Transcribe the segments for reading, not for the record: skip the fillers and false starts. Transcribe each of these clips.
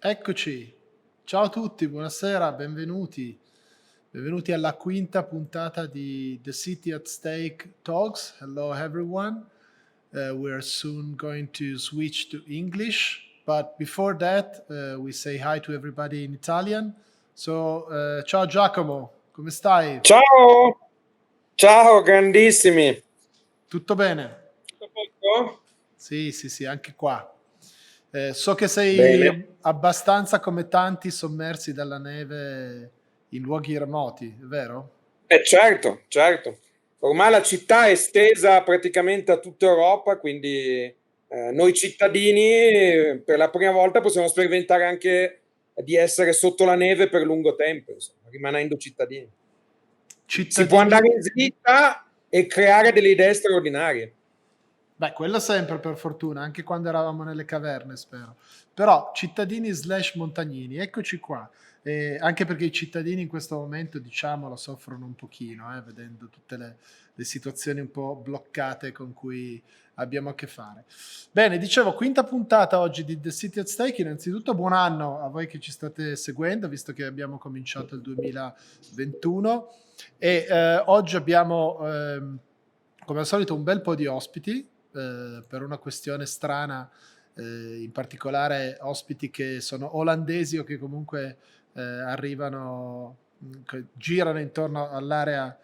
Eccoci, ciao a tutti, buonasera, benvenuti. Benvenuti alla quinta puntata di The City at Stake Talks. Hello everyone. We're soon going to switch to English, but before that we say hi to everybody in Italian. So, ciao Giacomo, come stai? Ciao, ciao grandissimi. Tutto bene? Tutto a posto? Sì, anche qua. So che sei Bene. abbastanza come tanti sommersi dalla neve in luoghi remoti, è vero? Certo. Ormai la città è estesa praticamente a tutta Europa, quindi noi cittadini per la prima volta possiamo sperimentare anche di essere sotto la neve per lungo tempo, insomma, rimanendo cittadini. Si può Cittadini, andare in slitta e creare delle idee straordinarie. beh, quello sempre per fortuna, anche quando eravamo nelle caverne, spero. Però cittadini slash montagnini, eccoci qua. Anche perché i cittadini in questo momento, diciamolo, soffrono un pochino, vedendo tutte le situazioni un po' bloccate con cui abbiamo a che fare. Bene, dicevo, quinta puntata oggi di The City at Stake. Innanzitutto buon anno a voi che ci state seguendo, visto che abbiamo cominciato il 2021 e oggi abbiamo come al solito un bel po' di ospiti per una questione strana, in particolare ospiti che sono olandesi o che comunque arrivano, che girano intorno all'area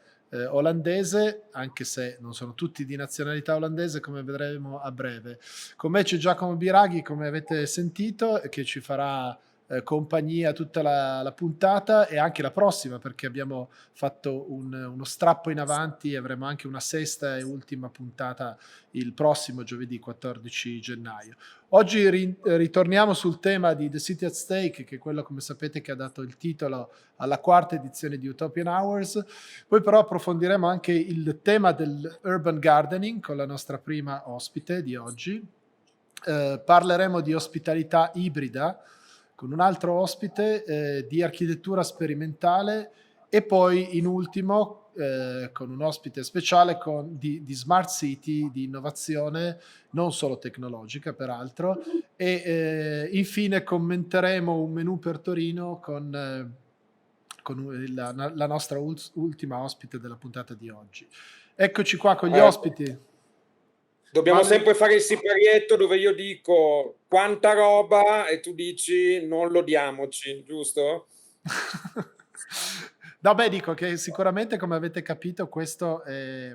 olandese, anche se non sono tutti di nazionalità olandese, come vedremo a breve. Con me c'è Giacomo Biraghi, come avete sentito, che ci farà compagnia tutta la puntata e anche la prossima, perché abbiamo fatto uno strappo in avanti e avremo anche una sesta e ultima puntata il prossimo giovedì 14 gennaio. Oggi ritorniamo sul tema di The City at Stake, che è quello, come sapete, che ha dato il titolo alla quarta edizione di Utopian Hours. Poi però approfondiremo anche il tema dell'urban gardening con la nostra prima ospite di oggi. Parleremo di ospitalità ibrida con un altro ospite, di architettura sperimentale e poi in ultimo con un ospite speciale di Smart City, di innovazione non solo tecnologica peraltro, e infine commenteremo un menù per Torino con la nostra ultima ospite della puntata di oggi. Eccoci qua con gli ospiti. Dobbiamo sempre fare il siparietto dove io dico quanta roba e tu dici non lo diamoci, giusto? No, beh, dico che sicuramente, come avete capito, questo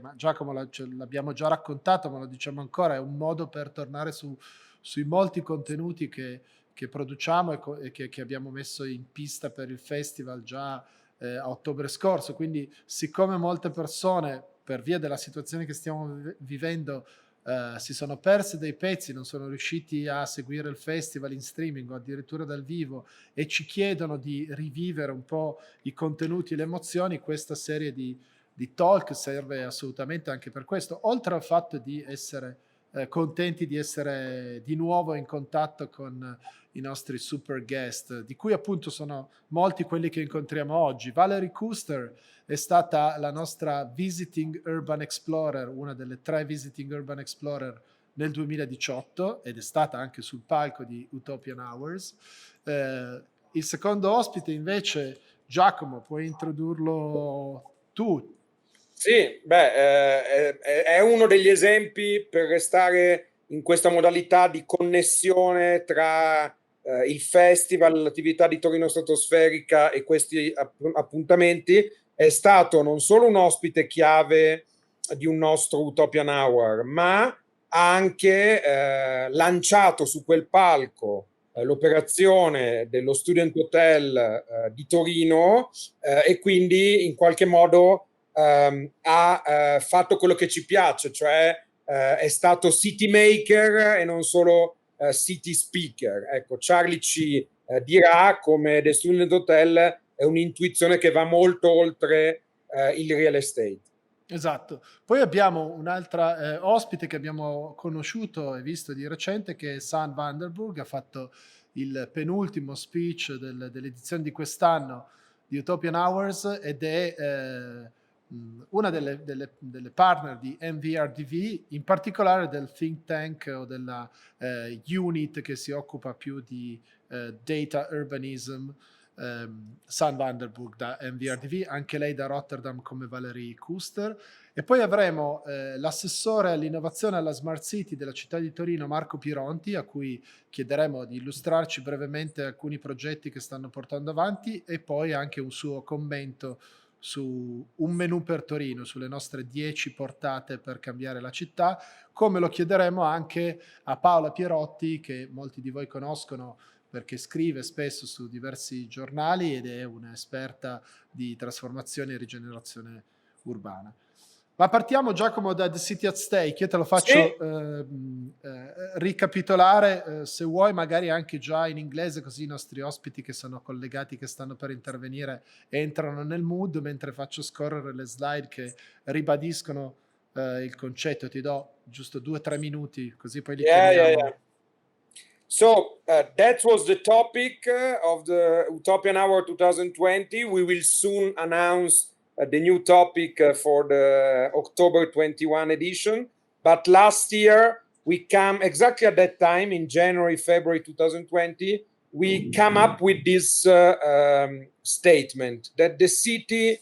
ma Giacomo l'abbiamo già raccontato, ma lo diciamo ancora, è un modo per tornare sui molti contenuti che produciamo e che abbiamo messo in pista per il festival già a ottobre scorso. Quindi, siccome molte persone, per via della situazione che stiamo vivendo, si sono perse dei pezzi, non sono riusciti a seguire il festival in streaming o addirittura dal vivo e ci chiedono di rivivere un po' i contenuti e le emozioni, questa serie di talk serve assolutamente anche per questo, oltre al fatto di essere contenti di essere di nuovo in contatto con i nostri super guest, di cui appunto sono molti quelli che incontriamo oggi. Valerie Kuster è stata la nostra Visiting Urban Explorer, una delle 3 Visiting Urban Explorer nel 2018 ed è stata anche sul palco di Utopian Hours. Il secondo ospite invece, Giacomo, puoi introdurlo tu? Sì, è uno degli esempi per restare in questa modalità di connessione tra il festival, l'attività di Torino Stratosferica e questi appuntamenti. È stato non solo un ospite chiave di un nostro Utopian Hour, ma ha anche lanciato su quel palco l'operazione dello Student Hotel di Torino e quindi in qualche modo ha fatto quello che ci piace, cioè è stato city maker e non solo city speaker. Ecco, Charlie ci dirà come The Student Hotel è un'intuizione che va molto oltre il real estate. Esatto. Poi abbiamo un'altra ospite che abbiamo conosciuto e visto di recente, che è San Vanderburg, ha fatto il penultimo speech dell'edizione di quest'anno di Utopian Hours ed è una delle partner di MVRDV, in particolare del think tank o della unit che si occupa più di data urbanism, San Vanderburg da MVRDV, anche lei da Rotterdam come Valerie Kuster. E poi avremo l'assessore all'innovazione e alla Smart City della città di Torino, Marco Pironti, a cui chiederemo di illustrarci brevemente alcuni progetti che stanno portando avanti e poi anche un suo commento su un menù per Torino, sulle nostre 10 portate per cambiare la città, come lo chiederemo anche a Paola Pierotti, che molti di voi conoscono perché scrive spesso su diversi giornali ed è un'esperta di trasformazione e rigenerazione urbana. Ma partiamo, Giacomo, da The City at Stake. Io te lo faccio ricapitolare, se vuoi magari anche già in inglese, così i nostri ospiti che sono collegati, che stanno per intervenire, entrano nel mood, mentre faccio scorrere le slide che ribadiscono il concetto. Ti do giusto 2-3 minuti, così poi li chiamiamo. So that was the topic of the Utopian Hour 2020. We will soon announce the new topic for the October 21 edition. But last year, we come exactly at that time, in January, February 2020, we come up with this statement that the city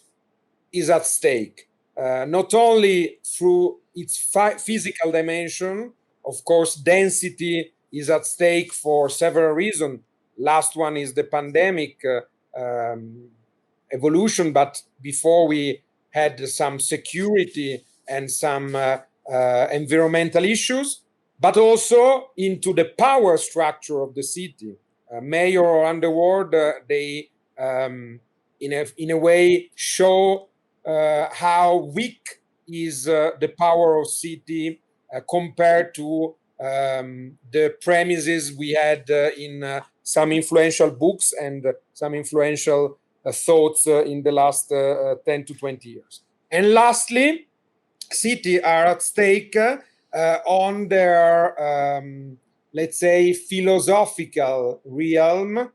is at stake, not only through its physical dimension. Of course, density is at stake for several reasons. Last one is the pandemic evolution, but before we had some security and some environmental issues, but also into the power structure of the city. Mayor or underworld, they in a way show how weak is the power of city compared to the premises we had in some influential books and some influential thoughts in the last 10 to 20 years. And lastly, cities are at stake on their, let's say, philosophical realm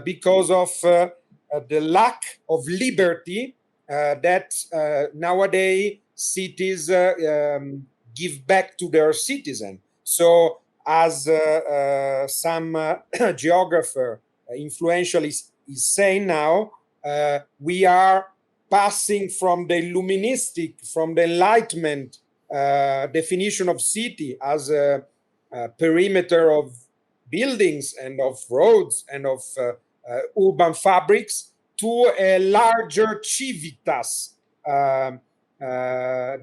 because of the lack of liberty that nowadays cities give back to their citizens. So, as some geographer influential is saying now, we are passing from the illuministic, from the Enlightenment definition of city as a perimeter of buildings and of roads and of urban fabrics to a larger civitas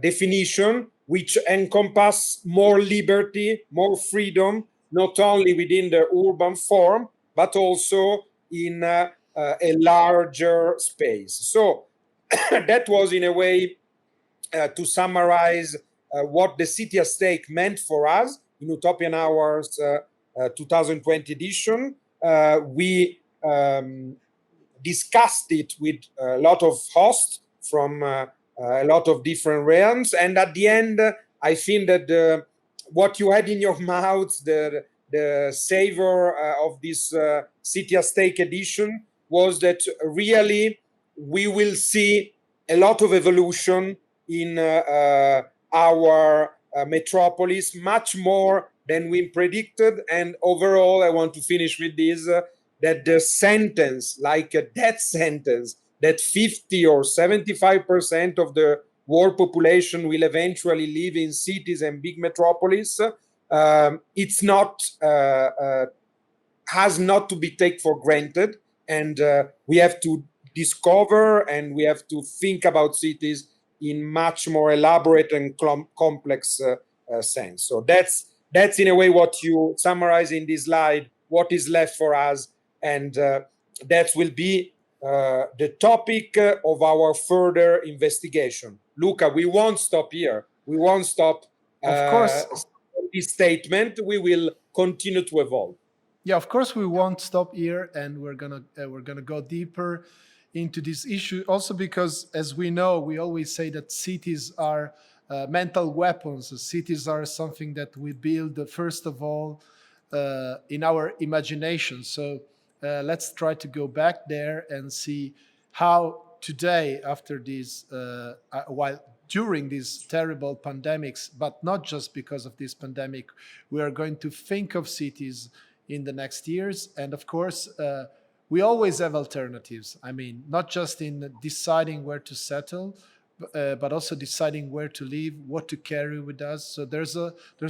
definition, which encompass more liberty, more freedom, not only within the urban form, but also in a larger space. So that was, in a way, to summarize what the City at Stake meant for us in Utopian Hours 2020 edition. We discussed it with a lot of hosts from a lot of different realms, and at the end, I think that what you had in your mouth, the savor of this City at Stake edition, was that really we will see a lot of evolution in our metropolis, much more than we predicted. And overall, I want to finish with this, that the sentence, like a death sentence, that 50 or 75% of the world population will eventually live in cities and big metropolis, it's not, has not to be taken for granted. And we have to discover and we have to think about cities in much more elaborate and complex sense. So that's in a way what you summarize in this slide, what is left for us. And that will be the topic of our further investigation. Luca, we won't stop here. We won't stop of course this statement. We will continue to evolve. Yeah, of course we won't stop here, and we're gonna go deeper into this issue. Also, because as we know, we always say that cities are mental weapons. Cities are something that we build first of all in our imagination. So let's try to go back there and see how today, after these, while during these terrible pandemics, but not just because of this pandemic, we are going to think of cities in the next years. And of course, we always have alternatives. I mean, not just in deciding where to settle, but also deciding where to live, what to carry with us. So there's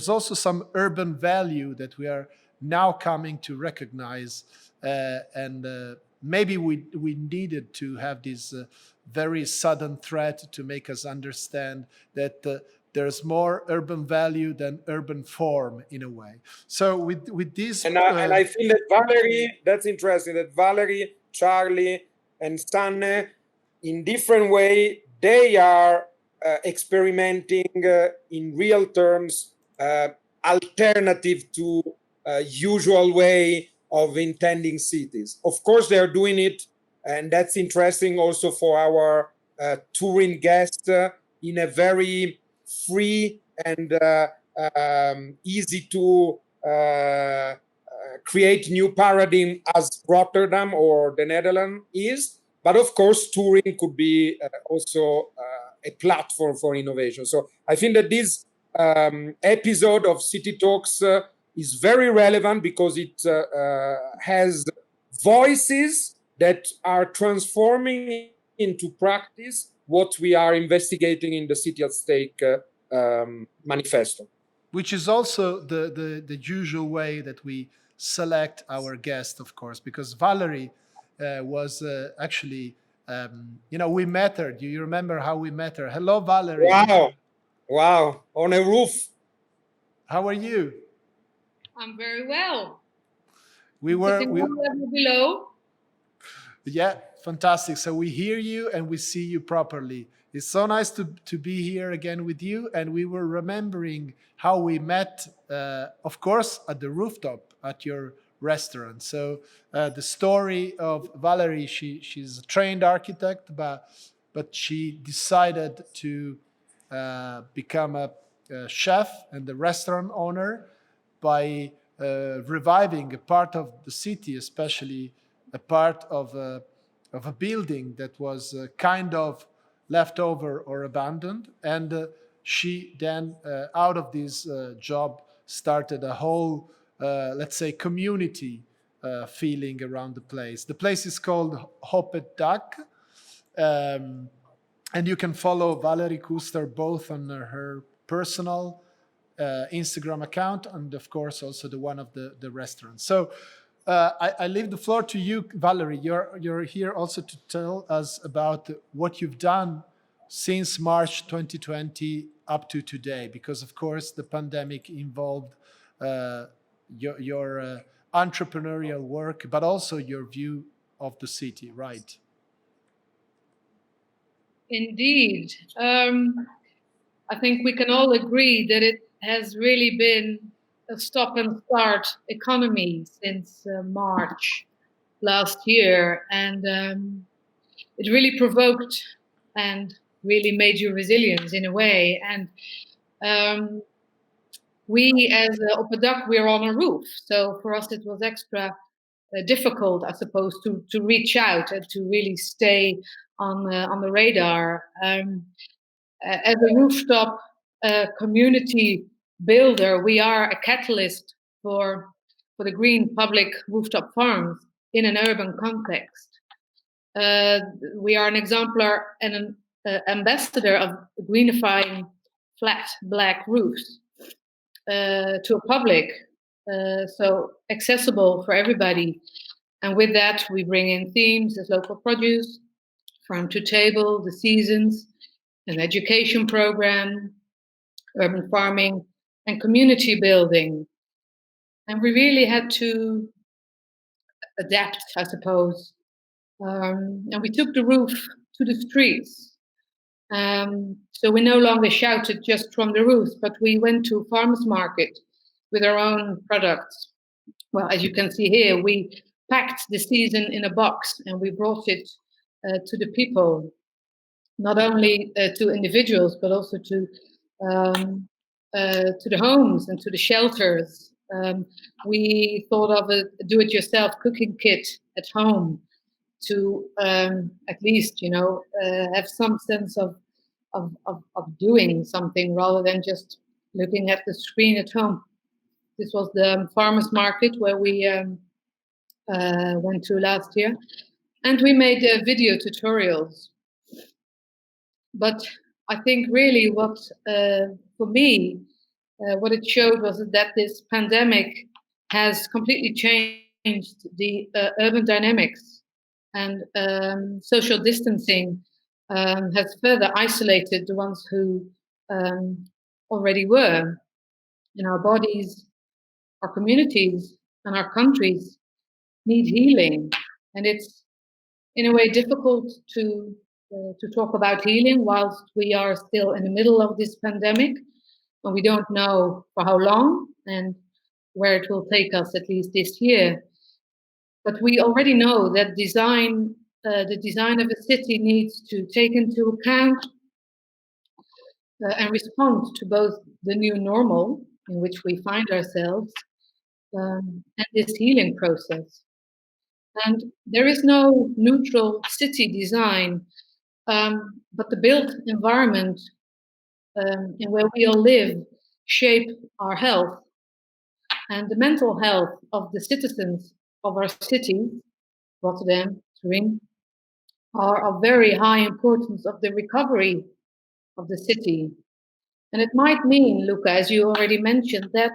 also some urban value that we are now coming to recognize, and maybe we needed to have this very sudden threat to make us understand that there's more urban value than urban form in a way. So with this, and I feel that Valerie, that's interesting, that Valerie, Charlie, and Sanne, in different way, they are experimenting in real terms, alternative to usual way of intending cities. Of course, they are doing it, and that's interesting also for our touring guests, in a very free and easy to create new paradigm as Rotterdam or the Netherlands is. But of course, touring could be also a platform for innovation. So I think that this episode of City Talks is very relevant because it has voices that are transforming into practice what we are investigating in the City at Stake manifesto. Which is also the usual way that we select our guest, of course, because Valerie was actually, we met her. Do you remember how we met her? Hello, Valerie. Wow, on a roof. How are you? I'm very well. We were below. Yeah, fantastic. So we hear you and we see you properly. It's so nice to be here again with you. And we were remembering how we met, of course, at the rooftop at your restaurant. So the story of Valerie, she's a trained architect, but she decided to become a chef and the restaurant owner by reviving a part of the city, especially a part of a building that was kind of left over or abandoned. And she then, out of this job, started a whole, let's say, community feeling around the place. The place is called Op Het Dak. And you can follow Valerie Kuster both on her personal Instagram account and, of course, also the one of the restaurant. So I leave the floor to you, Valerie. You're here also to tell us about what you've done since March 2020 up to today, because, of course, the pandemic involved your entrepreneurial work, but also your view of the city, right? Indeed. I think we can all agree that it has really been a stop and start economy since March last year. And it really provoked and really made you resilient in a way. And we, as Op Het Dak, we're on a roof. So for us, it was extra difficult, I suppose, to reach out and to really stay on the radar. As a rooftop community builder, we are a catalyst for the green public rooftop farms in an urban context. We are an exemplar and an ambassador of greenifying flat black roofs to a public, so accessible for everybody. And with that, we bring in themes as local produce, farm to table, the seasons, an education program, urban farming, and community building. And we really had to adapt, I suppose. And we took the roof to the streets. So we no longer shouted just from the roofs, but we went to farmers market with our own products. Well, as you can see here, we packed the season in a box and we brought it to the people, not only to individuals, but also to the homes and to the shelters. We thought of a do-it-yourself cooking kit at home to at least, have some sense of doing something rather than just looking at the screen at home. This was the farmers market where we went to last year, and we made video tutorials. But I think really what, for me, what it showed was that this pandemic has completely changed the urban dynamics, and social distancing has further isolated the ones who already were. In our bodies, our communities, and our countries need healing, and it's in a way difficult to talk about healing whilst we are still in the middle of this pandemic, and we don't know for how long and where it will take us, at least this year. But we already know that the design of a city needs to take into account and respond to both the new normal in which we find ourselves and this healing process. And there is no neutral city design, but the built environment in where we all live shape our health, and the mental health of the citizens of our cities, Rotterdam, Turin, are of very high importance of the recovery of the city. And it might mean, Luca, as you already mentioned, that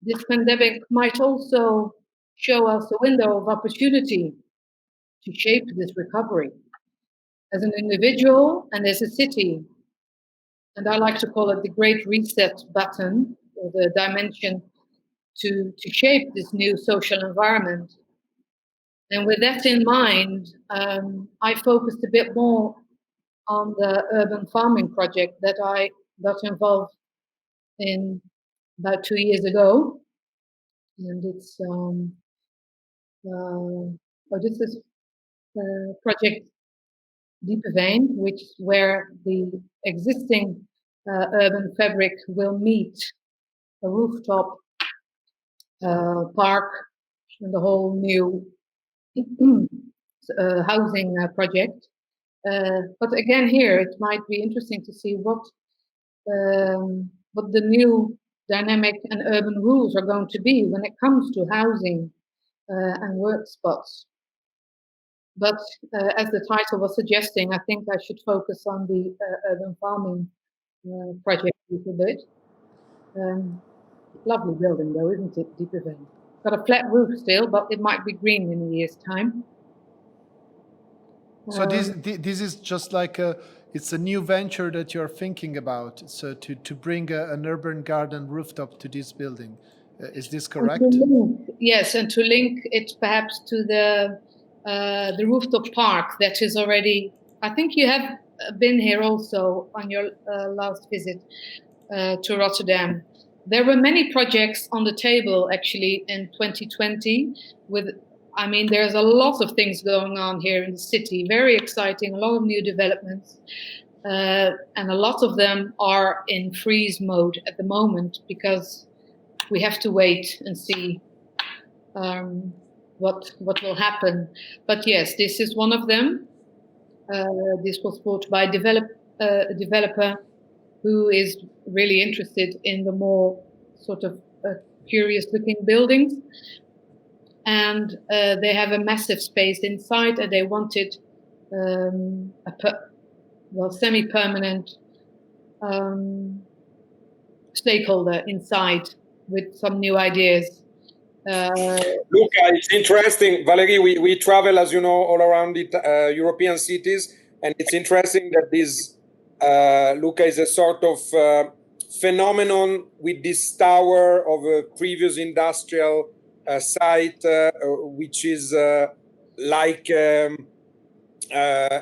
this pandemic might also show us a window of opportunity to shape this recovery as an individual and as a city. And I like to call it the great reset button, or the dimension to shape this new social environment. And with that in mind, I focused a bit more on the urban farming project that I got involved in about 2 years ago. And it's this is project Diepe Vein, where the existing urban fabric will meet a rooftop park and the whole new housing project. But again, here it might be interesting to see what the new dynamic and urban rules are going to be when it comes to housing and work spots. But as the title was suggesting, I think I should focus on the urban farming project a little bit. Lovely building though, isn't it, Diepe Vein? Got a flat roof still, but it might be green in a year's time. So this is just like it's a new venture that you're thinking about. So to bring an urban garden rooftop to this building, is this correct? Yes, and to link it perhaps to the rooftop park that is already. I think you have been here also on your last visit to Rotterdam. There were many projects on the table actually in 2020 there's a lot of things going on here in the city, very exciting, a lot of new developments, and a lot of them are in freeze mode at the moment because we have to wait and see what will happen. But yes, this is one of them. This was bought by a developer who is really interested in the more sort of curious-looking buildings. And they have a massive space inside, and they wanted semi-permanent stakeholder inside with some new ideas. Luca, it's interesting. Valerie, we travel, as you know, all around the European cities, and it's interesting that this Luca is a sort of phenomenon with this tower of a previous industrial site, which is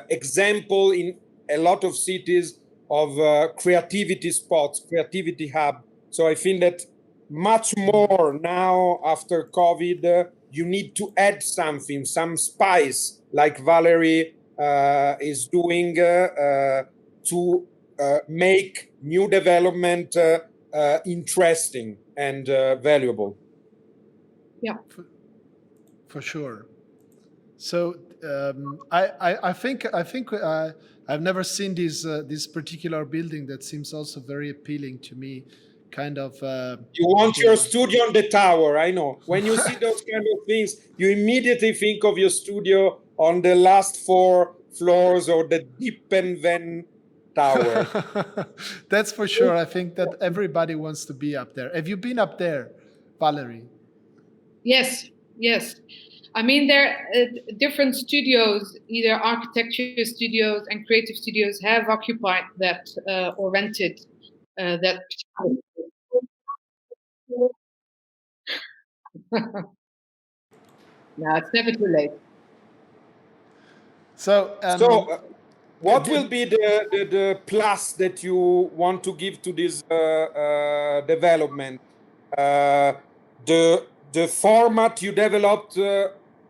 example in a lot of cities of creativity spots, creativity hub. So I feel that much more now after COVID, you need to add something, some spice, like Valerie is doing to make new development interesting and valuable. Yeah, for sure. So I think I've never seen this particular building that seems also very appealing to me. Kind of. You want your studio on the tower, I know. When you see those kind of things, you immediately think of your studio on the last 4 floors or the Dippenven Tower. That's for sure. I think that everybody wants to be up there. Have you been up there, Valerie? Yes. I mean, there are different studios, either architecture studios and creative studios, have occupied that or rented that. No, it's never too late. So, what will be the plus that you want to give to this development? The format you developed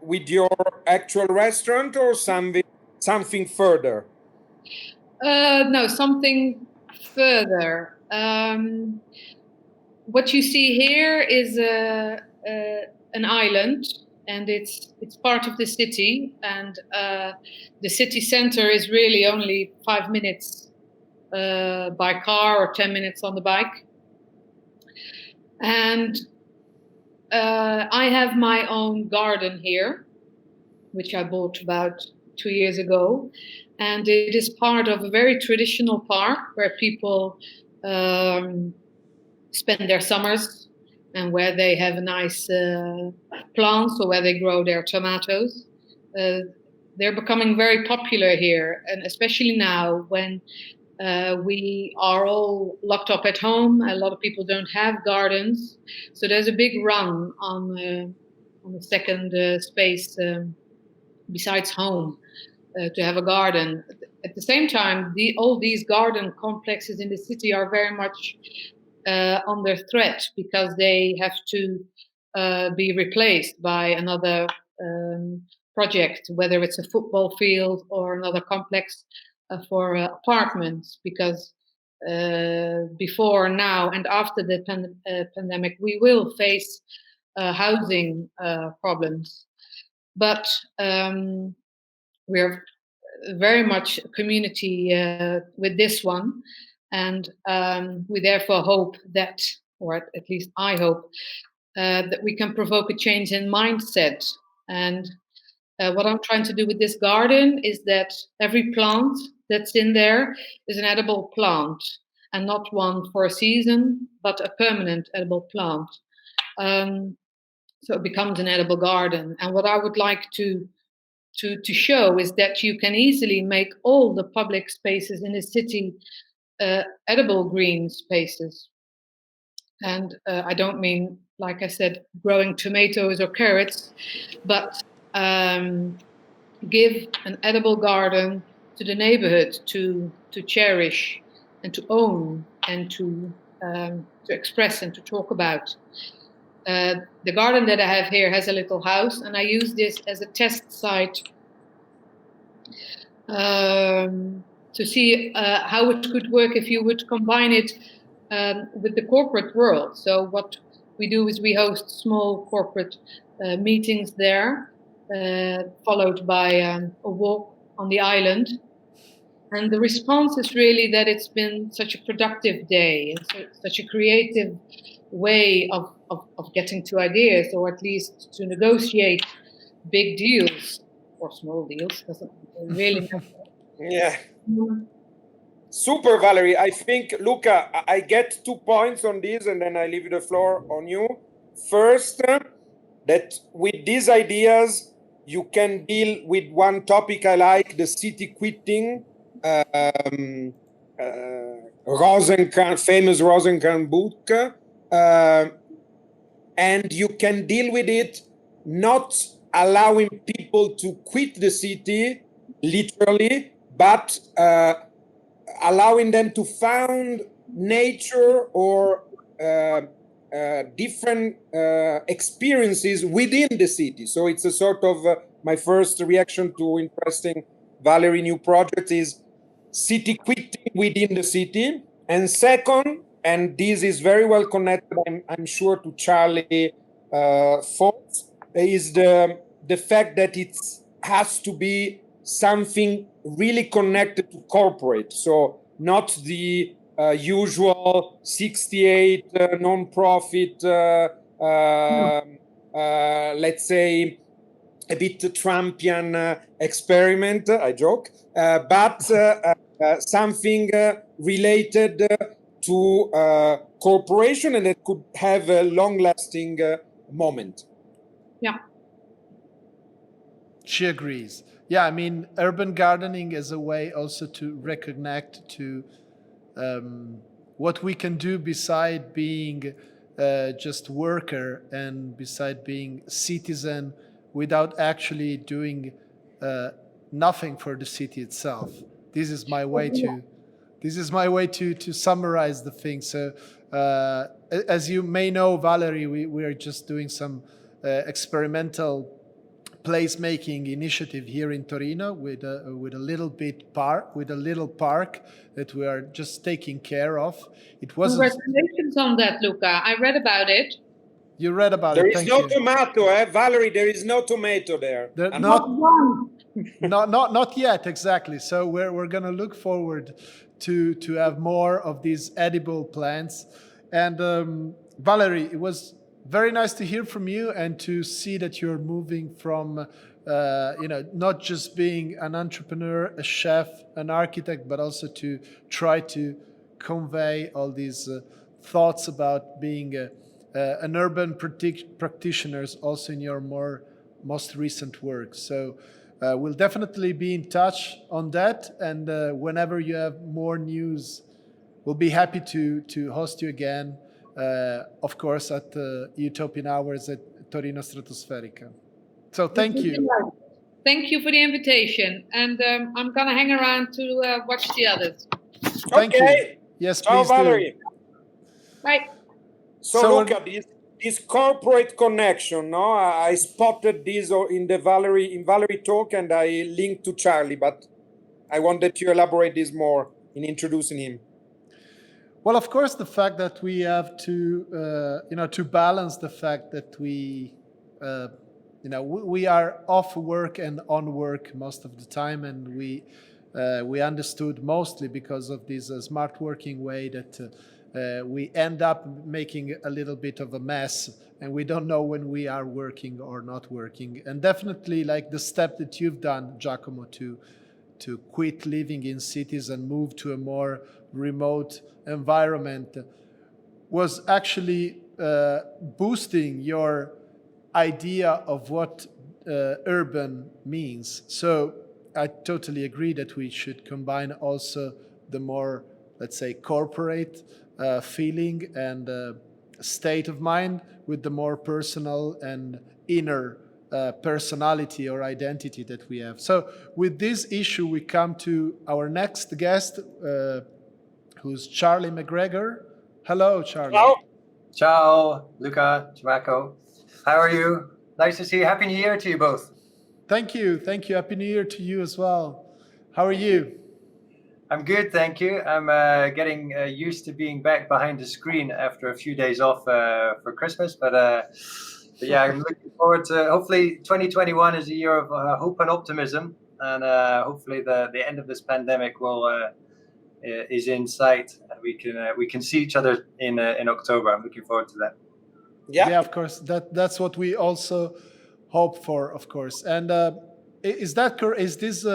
with your actual restaurant, or something further? No, something further. What you see here is an island, and it's part of the city, and the city center is really only 5 minutes by car or 10 minutes on the bike. And I have my own garden here, which I bought about 2 years ago, and it is part of a very traditional park where people spend their summers, and where they have nice plants, or where they grow their tomatoes. They're becoming very popular here, and especially now when we are all locked up at home. A lot of people don't have gardens, so there's a big run on the second space besides home to have a garden. At the same time, all these garden complexes in the city are very much under threat, because they have to be replaced by another project, whether it's a football field or another complex for apartments, because before, now, and after the pandemic, we will face housing problems. But we're very much a community with this one, and we therefore hope that, or at least I hope, that we can provoke a change in mindset. And what I'm trying to do with this garden is that every plant that's in there is an edible plant, and not one for a season, but a permanent edible plant. So it becomes an edible garden. And what I would like to show is that you can easily make all the public spaces in the city edible green spaces. And I don't mean, like I said, growing tomatoes or carrots, but give an edible garden to the neighborhood to cherish and to own and to express and to talk about. The garden that I have here has a little house, and I use this as a test site to see how it could work if you would combine it with the corporate world. So what we do is we host small corporate meetings there, followed by a walk on the island. And the response is really that it's been such a productive day, and such a creative way of getting to ideas, or at least to negotiate big deals or small deals. Doesn't really matter. Yeah. Super, Valerie. I think, Luca, I get 2 points on this, and then I leave the floor on you. First, that with these ideas, you can deal with one topic I like, the city quitting, famous Rosenkranz book, and you can deal with it not allowing people to quit the city, literally, but allowing them to find nature or different experiences within the city. So it's a sort of my first reaction to interesting Valerie new project is city quitting within the city. And second, and this is very well connected, I'm sure, to Charlie thoughts, is the fact that it's has to be something really connected to corporate. So not the usual 68 non-profit, let's say, a bit Trumpian experiment, I joke, but something related to corporation, and it could have a long-lasting moment. Yeah. She agrees. Yeah, I mean, urban gardening is a way also to reconnect to what we can do beside being just worker and beside being citizen without actually doing nothing for the city itself. This is my way to summarize the thing. So as you may know, Valerie, we are just doing some experimental placemaking initiative here in Torino with a little park that we are just taking care of. It wasn't. Congratulations on that, Luca. I read about it. You read about There it. is Thank no you. tomato, Valerie. There is no tomato there. Not one. Not yet, exactly. So we're gonna look forward to have more of these edible plants. And Valerie, it was very nice to hear from you and to see that you're moving from not just being an entrepreneur, a chef, an architect, but also to try to convey all these thoughts about being an urban practitioner also in your most recent work. So we'll definitely be in touch on that, and whenever you have more news, we'll be happy to host you again, of course, at Utopian Hours at Torino Stratosferica. So thank you. Thank you for the invitation, and I'm gonna hang around to watch the others. Thank you. Yes, Ciao, please Valerie. do. Bye. So look at this corporate connection. No, I spotted this in Valerie talk, and I linked to Charlie, but I wanted to elaborate this more in introducing him. Well, of course, the fact that we have to balance the fact that we are off work and on work most of the time, and we understood mostly because of this smart working way that we end up making a little bit of a mess, and we don't know when we are working or not working. And definitely, like the step that you've done, Giacomo, to quit living in cities and move to a more remote environment was actually boosting your idea of what urban means. So I totally agree that we should combine also the more, let's say, corporate feeling and state of mind with the more personal and inner personality or identity that we have. So with this issue, we come to our next guest, who's Charlie MacGregor. Hello, Charlie. Ciao. Ciao, Luca, Giacomo. How are you? Nice to see you. Happy New Year to you both. Thank you. Happy New Year to you as well. How are you? I'm good, thank you. I'm getting used to being back behind the screen after a few days off for Christmas. But yeah, I'm looking forward to, hopefully 2021 is a year of hope and optimism. And hopefully the end of this pandemic is in sight. And we can see each other in October. I'm looking forward to that. Yeah, of course. That's what we also hope for, of course. And is this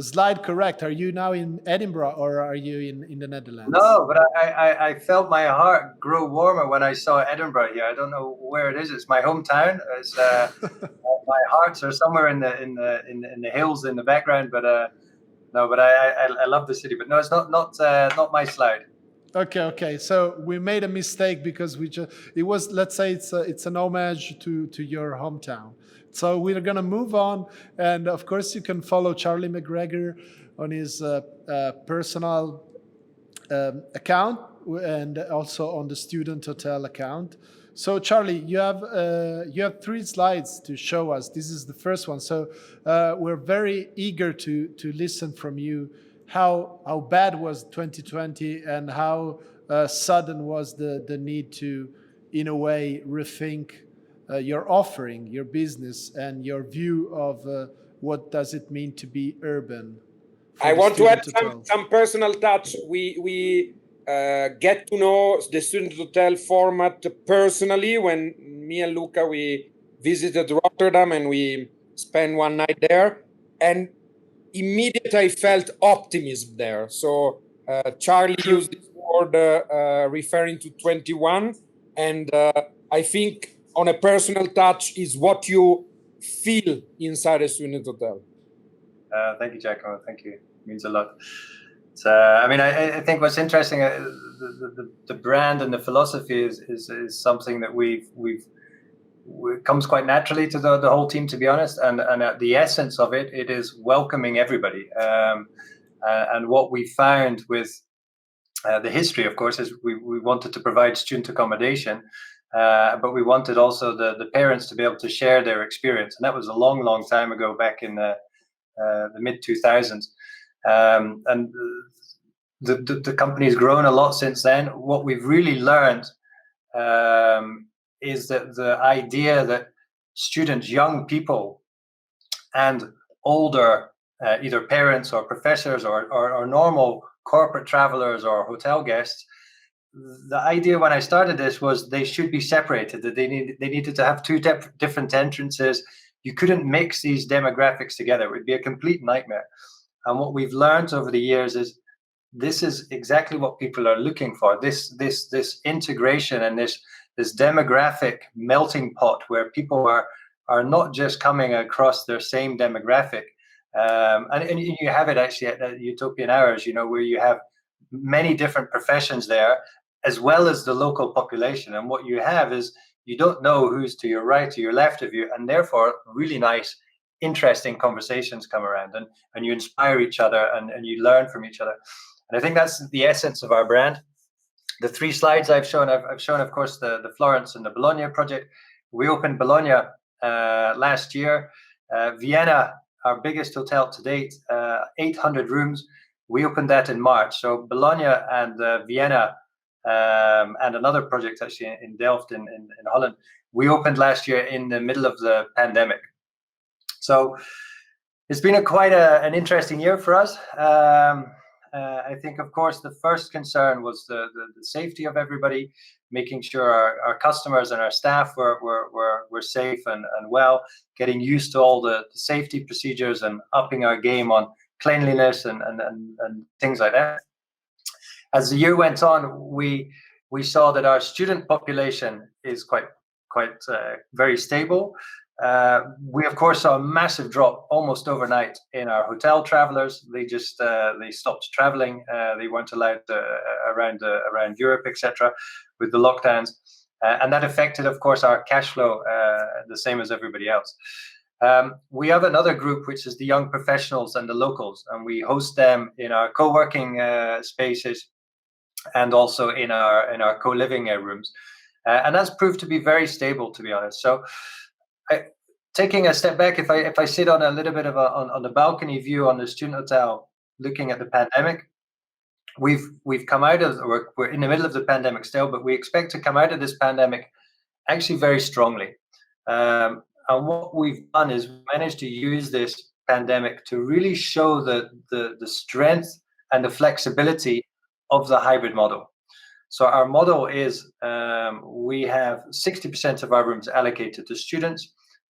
slide correct? Are you now in Edinburgh or are you in the Netherlands? No, but I felt my heart grow warmer when I saw Edinburgh here. I don't know where it is. It's my hometown. It's my hearts are somewhere in the hills in the background. But no, but I love the city. But no, it's not my slide. Okay. So we made a mistake because it was, let's say it's an homage to your hometown. So we're gonna move on, and of course you can follow Charlie MacGregor on his personal account and also on the Student Hotel account. So Charlie, you have 3 slides to show us. This is the first one. So we're very eager to listen from you. How bad was 2020 and how sudden was the need to, in a way, rethink your offering, your business, and your view of what does it mean to be urban? I want to add some personal touch. We get to know the student hotel format personally when me and Luca, we visited Rotterdam and we spent one night there, and immediately I felt optimism there. So Charlie used this word referring to 21, and I think on a personal touch is what you feel inside a student hotel. Thank you, Giacomo. Thank you. It means a lot. So, I mean, I think what's interesting, the brand and the philosophy is something that it comes quite naturally to the whole team, to be honest. And the essence of it is welcoming everybody. And what we found with the history, of course, is we wanted to provide student accommodation, but we wanted also the parents to be able to share their experience. And that was a long, long time ago, back in the mid-2000s. And the company's grown a lot since then. What we've really learned is that the idea that students, young people, and older, either parents or professors or normal corporate travelers or hotel guests, the idea when I started this was they should be separated, that they needed to have two different entrances. You couldn't mix these demographics together. It would be a complete nightmare. And what we've learned over the years is this is exactly what people are looking for. This integration and this demographic melting pot where people are not just coming across their same demographic. And you have it actually at Utopian Hours, where you have many different professions there, as well as the local population. And what you have is you don't know who's to your right or your left of you, and therefore really nice, interesting conversations come around, and you inspire each other and you learn from each other. And I think that's the essence of our brand. The 3 slides I've shown, of course, the Florence and the Bologna project. We opened Bologna last year. Vienna, our biggest hotel to date, 800 rooms. We opened that in March. So Bologna and Vienna, and another project actually in Delft in Holland, we opened last year in the middle of the pandemic. So it's been quite an interesting year for us. I think, of course, the first concern was the safety of everybody, making sure our customers and our staff were safe and well, getting used to all the safety procedures and upping our game on cleanliness and things like that. As the year went on, we saw that our student population is quite very stable. We of course saw a massive drop almost overnight in our hotel travelers. They just they stopped traveling. They weren't allowed around Europe, etc., with the lockdowns, and that affected, of course, our cash flow the same as everybody else. We have another group, which is the young professionals and the locals, and we host them in our co-working spaces and also in our co-living rooms, and that's proved to be very stable, to be honest. So, taking a step back, if I sit on a little bit of on the balcony view on the student hotel, looking at the pandemic, we've come out of, we're in the middle of the pandemic still, but we expect to come out of this pandemic actually very strongly. And what we've done is managed to use this pandemic to really show the strength and the flexibility of the hybrid model. So our model is we have 60% of our rooms allocated to students,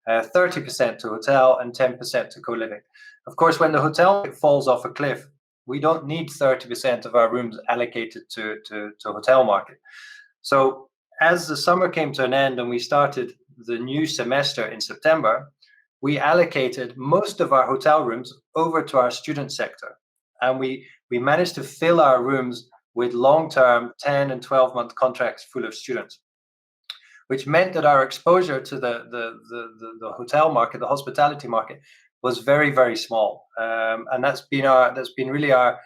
30% to hotel, and 10% to co-living. Of course, when the hotel falls off a cliff, we don't need 30% of our rooms allocated to hotel market. So as the summer came to an end and we started the new semester in September, we allocated most of our hotel rooms over to our student sector. And we managed to fill our rooms with long-term 10 and 12-month contracts full of students, which meant that our exposure to the hotel market, the hospitality market, was very, very small. And that's been really a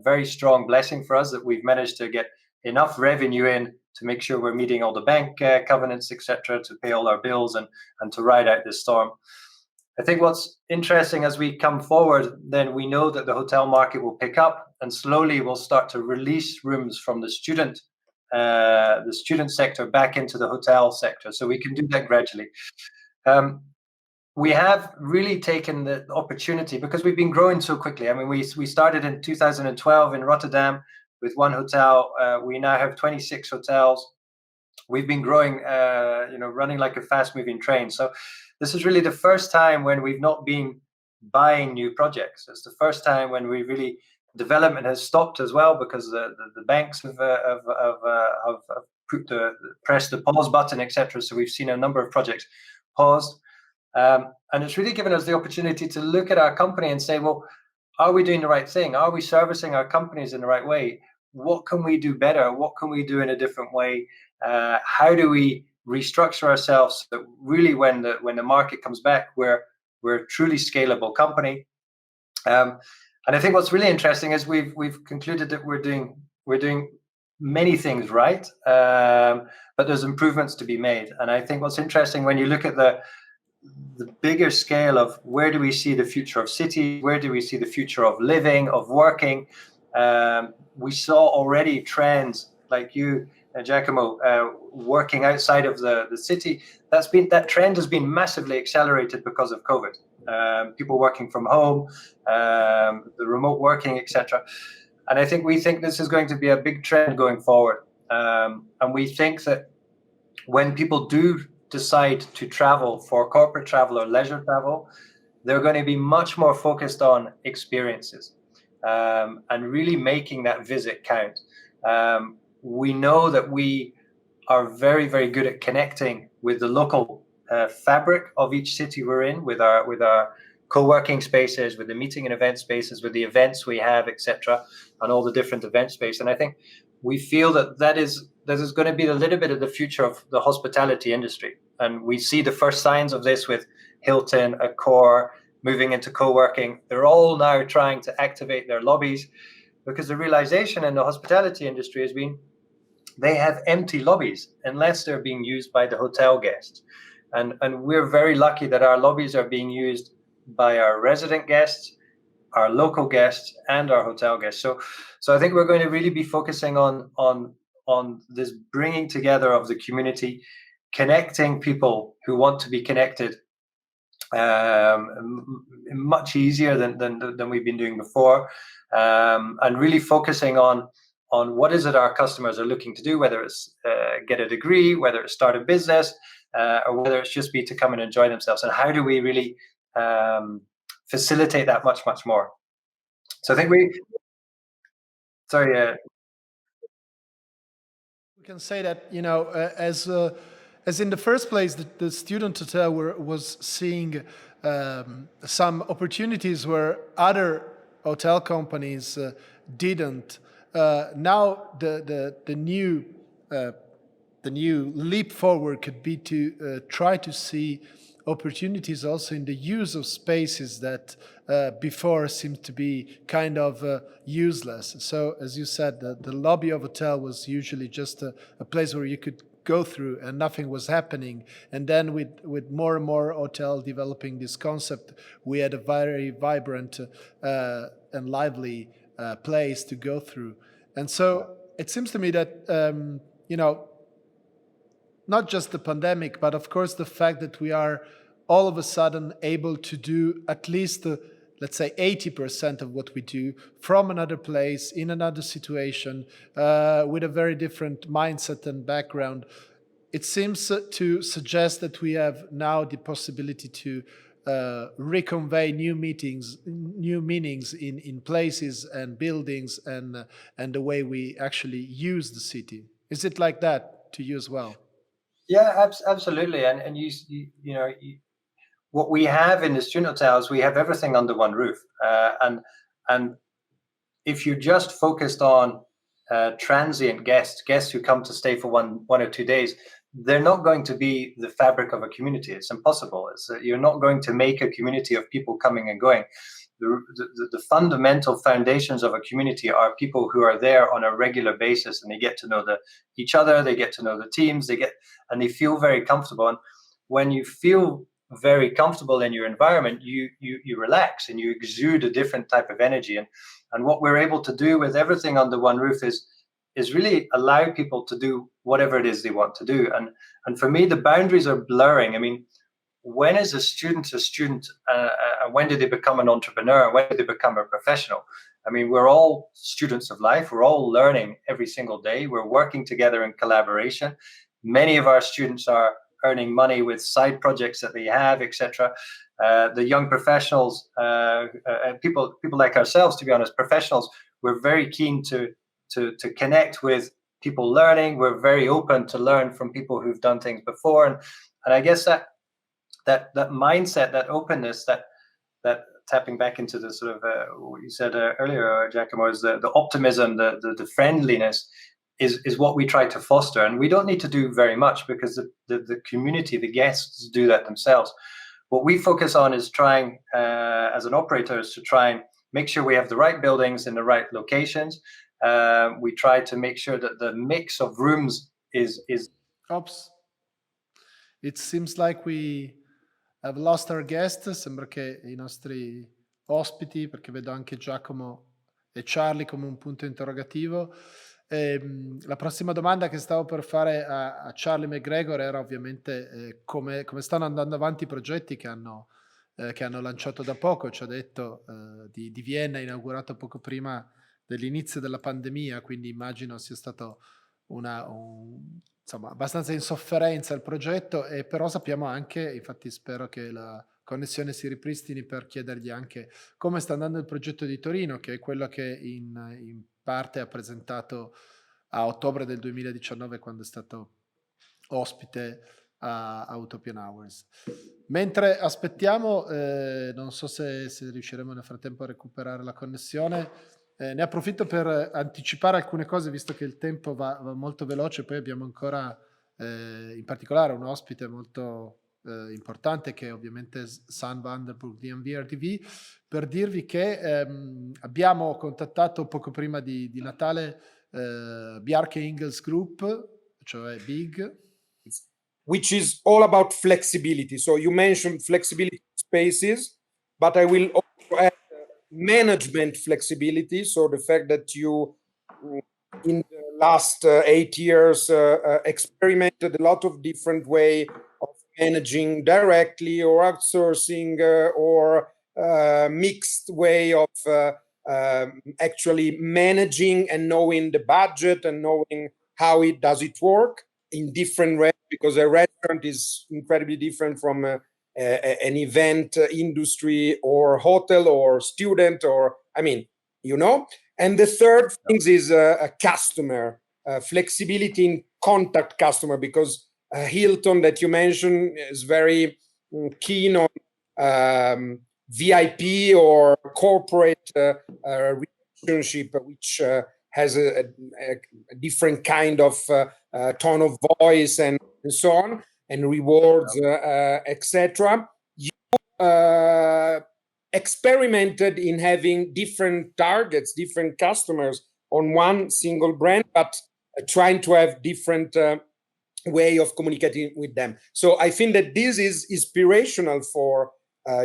very strong blessing for us, that we've managed to get enough revenue in to make sure we're meeting all the bank covenants, etc., to pay all our bills and to ride out this storm. I think what's interesting as we come forward, then we know that the hotel market will pick up, and slowly we'll start to release rooms from the student sector back into the hotel sector. So we can do that gradually. we have really taken the opportunity, because we've been growing so quickly. I mean, we started in 2012 in Rotterdam with one hotel. We now have 26 hotels. We've been growing, running like a fast-moving train. So this is really the first time when we've not been buying new projects. It's the first time when we really, development has stopped as well, because the banks have pressed the pause button, etc. So we've seen a number of projects paused. And it's really given us the opportunity to look at our company and say, well, are we doing the right thing? Are we servicing our companies in the right way? What can we do better? What can we do in a different way? How do we restructure ourselves so that really when the market comes back, we're a truly scalable company? And I think what's really interesting is we've concluded that we're doing many things right, but there's improvements to be made. And I think what's interesting when you look at the bigger scale of where do we see the future of city, where do we see the future of living, of working, we saw already trends like you, Giacomo, working outside of the city. That trend has been massively accelerated because of COVID. People working from home, the remote working, etc. And we think this is going to be a big trend going forward. And we think that when people do decide to travel for corporate travel or leisure travel, they're going to be much more focused on experiences, and really making that visit count. We know that we are very, very good at connecting with the local fabric of each city we're in, with our co-working spaces, with the meeting and event spaces, with the events we have, etc., and all the different event space. And I think we feel that is going to be a little bit of the future of the hospitality industry. And we see the first signs of this with Hilton, Accor, moving into co-working. They're all now trying to activate their lobbies, because the realization in the hospitality industry has been they have empty lobbies unless they're being used by the hotel guests. And we're very lucky that our lobbies are being used by our resident guests, our local guests, and our hotel guests. So I think we're going to really be focusing on this bringing together of the community, connecting people who want to be connected much easier than we've been doing before, and really focusing on what is it our customers are looking to do, whether it's get a degree, whether it's start a business, or whether it's just be to come and enjoy themselves, and how do we really facilitate that much more. So I think we can say that, as in the first place, the student hotel was seeing some opportunities where other hotel companies didn't. Now the new leap forward could be to try to see opportunities also in the use of spaces that before seemed to be kind of useless. So as you said, the lobby of a hotel was usually just a place where you could go through and nothing was happening. And then with more and more hotel developing this concept, we had a very vibrant and lively place to go through. And so it seems to me that, not just the pandemic, but of course the fact that we are all of a sudden able to do at least, let's say 80% of what we do from another place, in another situation, with a very different mindset and background. It seems to suggest that we have now the possibility to reconvey new meanings in places and buildings and the way we actually use the city. Is it like that to you as well? Yeah, absolutely. And you what we have in the student hotels, we have everything under one roof. And if you just focused on transient guests who come to stay for one or 2 days, they're not going to be the fabric of a community. It's impossible. You're not going to make a community of people coming and going. The fundamental foundations of a community are people who are there on a regular basis, and they get to know each other, they get to know the teams, and they feel very comfortable. And when you feel very comfortable in your environment, you relax and you exude a different type of energy. And what we're able to do with everything under one roof is really allow people to do whatever it is they want to do. And for me, the boundaries are blurring. I mean, when is a student when do they become an entrepreneur? When do they become a professional? I mean, we're all students of life. We're all learning every single day. We're working together in collaboration. Many of our students are earning money with side projects that they have, etc. The young professionals, people like ourselves, to be honest, professionals, we're very keen to connect with people learning. We're very open to learn from people who've done things before, and I guess that mindset, that openness, that tapping back into the sort of what you said earlier, Giacomo, is the optimism, the friendliness is what we try to foster. And we don't need to do very much because the community, the guests, do that themselves. What we focus on is trying, as an operator, is to try and make sure we have the right buildings in the right locations. We try to make sure that the mix of rooms is. Oops. It seems like we have lost our guest. Sembra che i nostri ospiti, perché vedo anche Giacomo e Charlie come un punto interrogativo. La prossima domanda che stavo per fare a Charlie MacGregor era ovviamente come stanno andando avanti i progetti che hanno lanciato da poco. Ci ha detto di Vienna, inaugurato poco prima dell'inizio della pandemia, quindi immagino sia stato insomma, abbastanza in sofferenza il progetto, e però sappiamo anche, infatti spero che la connessione si ripristini per chiedergli anche come sta andando il progetto di Torino, che è quello che in parte ha presentato a ottobre del 2019 quando è stato ospite a Utopian Hours. Mentre aspettiamo, non so se riusciremo nel frattempo a recuperare la connessione. Ne approfitto per anticipare alcune cose, visto che il tempo va molto veloce. Poi abbiamo ancora in particolare un ospite molto importante, che è ovviamente San Vanderburg di MVRDV, per dirvi che abbiamo contattato poco prima di Natale Bjarke Ingels Group, cioè Big, which is all about flexibility. So you mentioned flexibility spaces, but I will also add management flexibility. So the fact that you, in the last 8 years, experimented a lot of different way of managing directly or outsourcing or mixed way of actually managing and knowing the budget and knowing how it work in different ways, because a restaurant is incredibly different from an event industry or hotel or student, or and the third thing is a customer flexibility in contact customer, because Hilton that you mentioned is very keen on VIP or corporate relationship, which has a different kind of tone of voice and so on, and rewards, etc. You experimented in having different targets, different customers on one single brand, but trying to have different way of communicating with them. So I think that this is inspirational for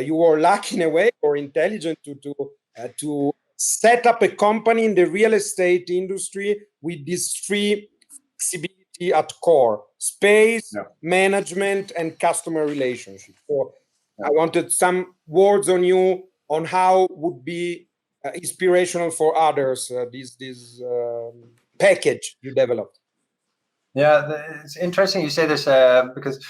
you, are lucky in a way, or intelligent to set up a company in the real estate industry with these three flexibility at core: space, management, and customer relationship. So I wanted some words on you on how would be inspirational for others, this package you developed. Yeah, it's interesting you say this because,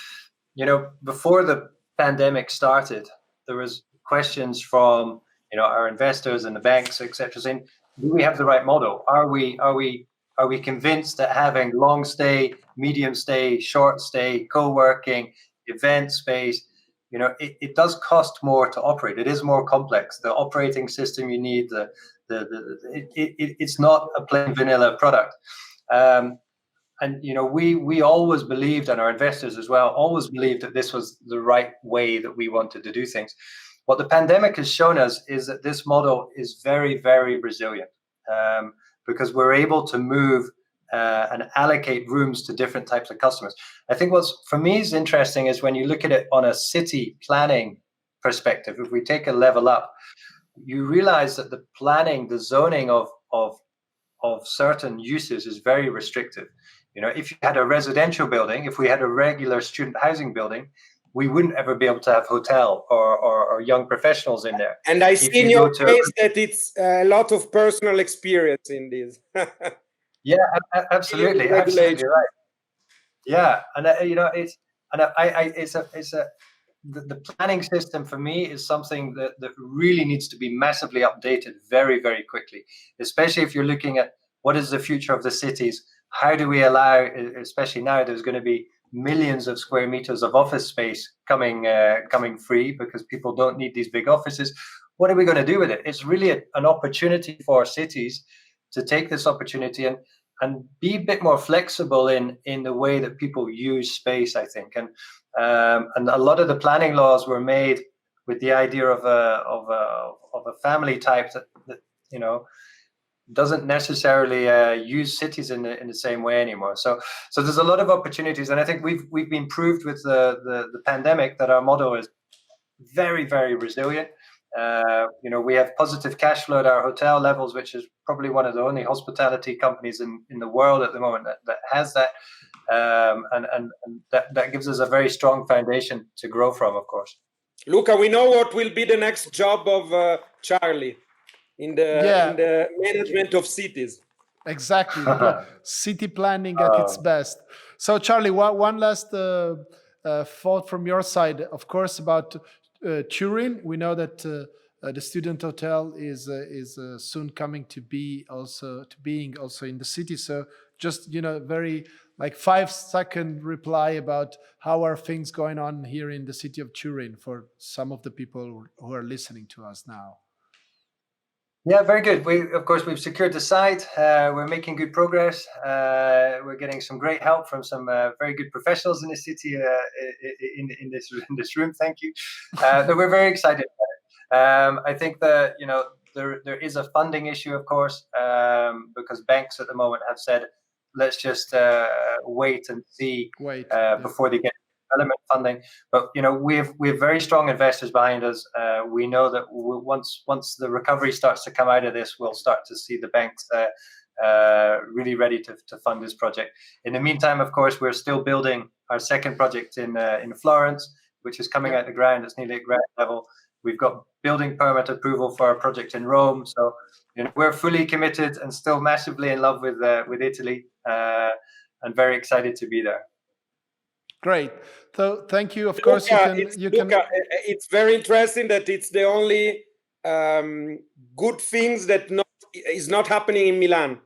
before the pandemic started, there was questions from, our investors and the banks, etc., saying, do we have the right model? Are we convinced that having long stay, medium stay, short stay, co-working, event space, it does cost more to operate. It is more complex. The operating system you need, it's not a plain vanilla product. And we always believed, and our investors as well, always believed that this was the right way that we wanted to do things. What the pandemic has shown us is that this model is very, very resilient, because we're able to move and allocate rooms to different types of customers. I think what's, for me, is interesting is when you look at it on a city planning perspective. If we take a level up, you realize that the planning, the zoning of certain uses is very restrictive. If you had a residential building, if we had a regular student housing building, we wouldn't ever be able to have hotel or young professionals in there. And I see in your case that it's a lot of personal experience in this. Yeah, absolutely, absolutely right. Yeah, and the planning system for me is something that really needs to be massively updated very, very quickly, especially if you're looking at what is the future of the cities. How do we allow, especially now, there's going to be millions of square meters of office space coming free because people don't need these big offices. What are we going to do with it? It's really an opportunity for cities to take this opportunity and be a bit more flexible in the way that people use space, I think. And a lot of the planning laws were made with the idea of a family type that doesn't necessarily use cities in the same way anymore. So there's a lot of opportunities, and I think we've been proved with the pandemic that our model is very, very resilient. We have positive cash flow at our hotel levels, which is probably one of the only hospitality companies in the world at the moment that has that. And that gives us a very strong foundation to grow from, of course. Luca, we know what will be the next job of Charlie in the management of cities. Exactly. City planning at its best. So Charlie, one last thought from your side, of course, about Turin. We know that the student hotel is soon coming to being also in the city. So just very 5-second reply about how are things going on here in the city of Turin for some of the people who are listening to us now. Yeah, very good. We've secured the site. We're making good progress. We're getting some great help from some very good professionals in the city in this room. Thank you. But we're very excited about it. I think that there is a funding issue, of course, because banks at the moment have said, let's just wait and see before they get development funding. But we have very strong investors behind us. We know that once the recovery starts to come out of this, we'll start to see the banks really ready to fund this project. In the meantime, of course, we're still building our second project in Florence, which is coming out the ground. It's nearly at ground level. We've got building permit approval for our project in Rome. So we're fully committed and still massively in love with Italy, and very excited to be there. Great. So thank you. Of Luca, course, you can. Luca, it's very interesting that it's the only good things that is not happening in Milan.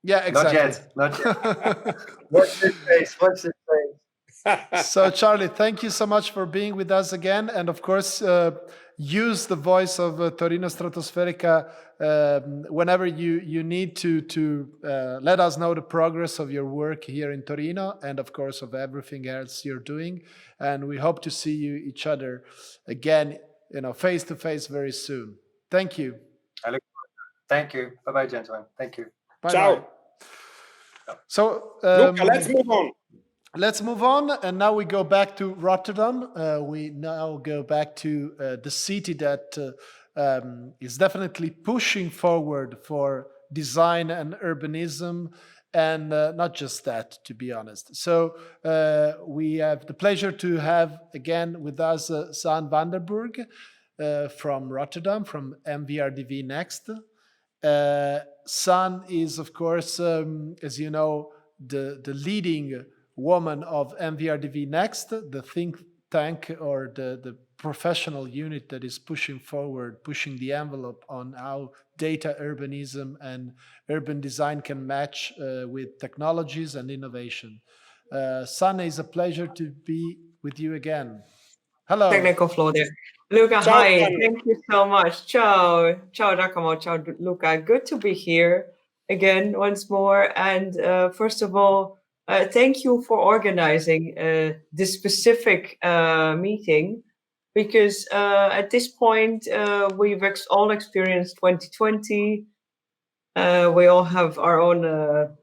Yeah, exactly. Not yet. Watch this space. So Charlie, thank you so much for being with us again, and of course use the voice of Torino Stratosferica whenever you need to let us know the progress of your work here in Torino, and of course of everything else you're doing. And we hope to see each other again, face to face very soon. Thank you. I look forward to it. Thank you. Bye, gentlemen. Thank you. Bye. Ciao. So Luca, let's move on. Let's move on, and now we go back to Rotterdam. We now go back to the city that is definitely pushing forward for design and urbanism, and not just that, to be honest. So we have the pleasure to have again with us San Vanderburg from Rotterdam, from MVRDV Next. San is, of course, as you know, the leading woman of MVRDV Next, the think tank or the professional unit that is pushing the envelope on how data urbanism and urban design can match with technologies and innovation. Sanne, it's a pleasure to be with you again. Hello. Technical flow there. Luca, Ciao, hi. Sanne. Thank you so much. Ciao. Ciao, Giacomo. Ciao, Luca. Good to be here again once more. And first of all, thank you for organizing this specific meeting, because at this point, we've all experienced 2020. We all have our own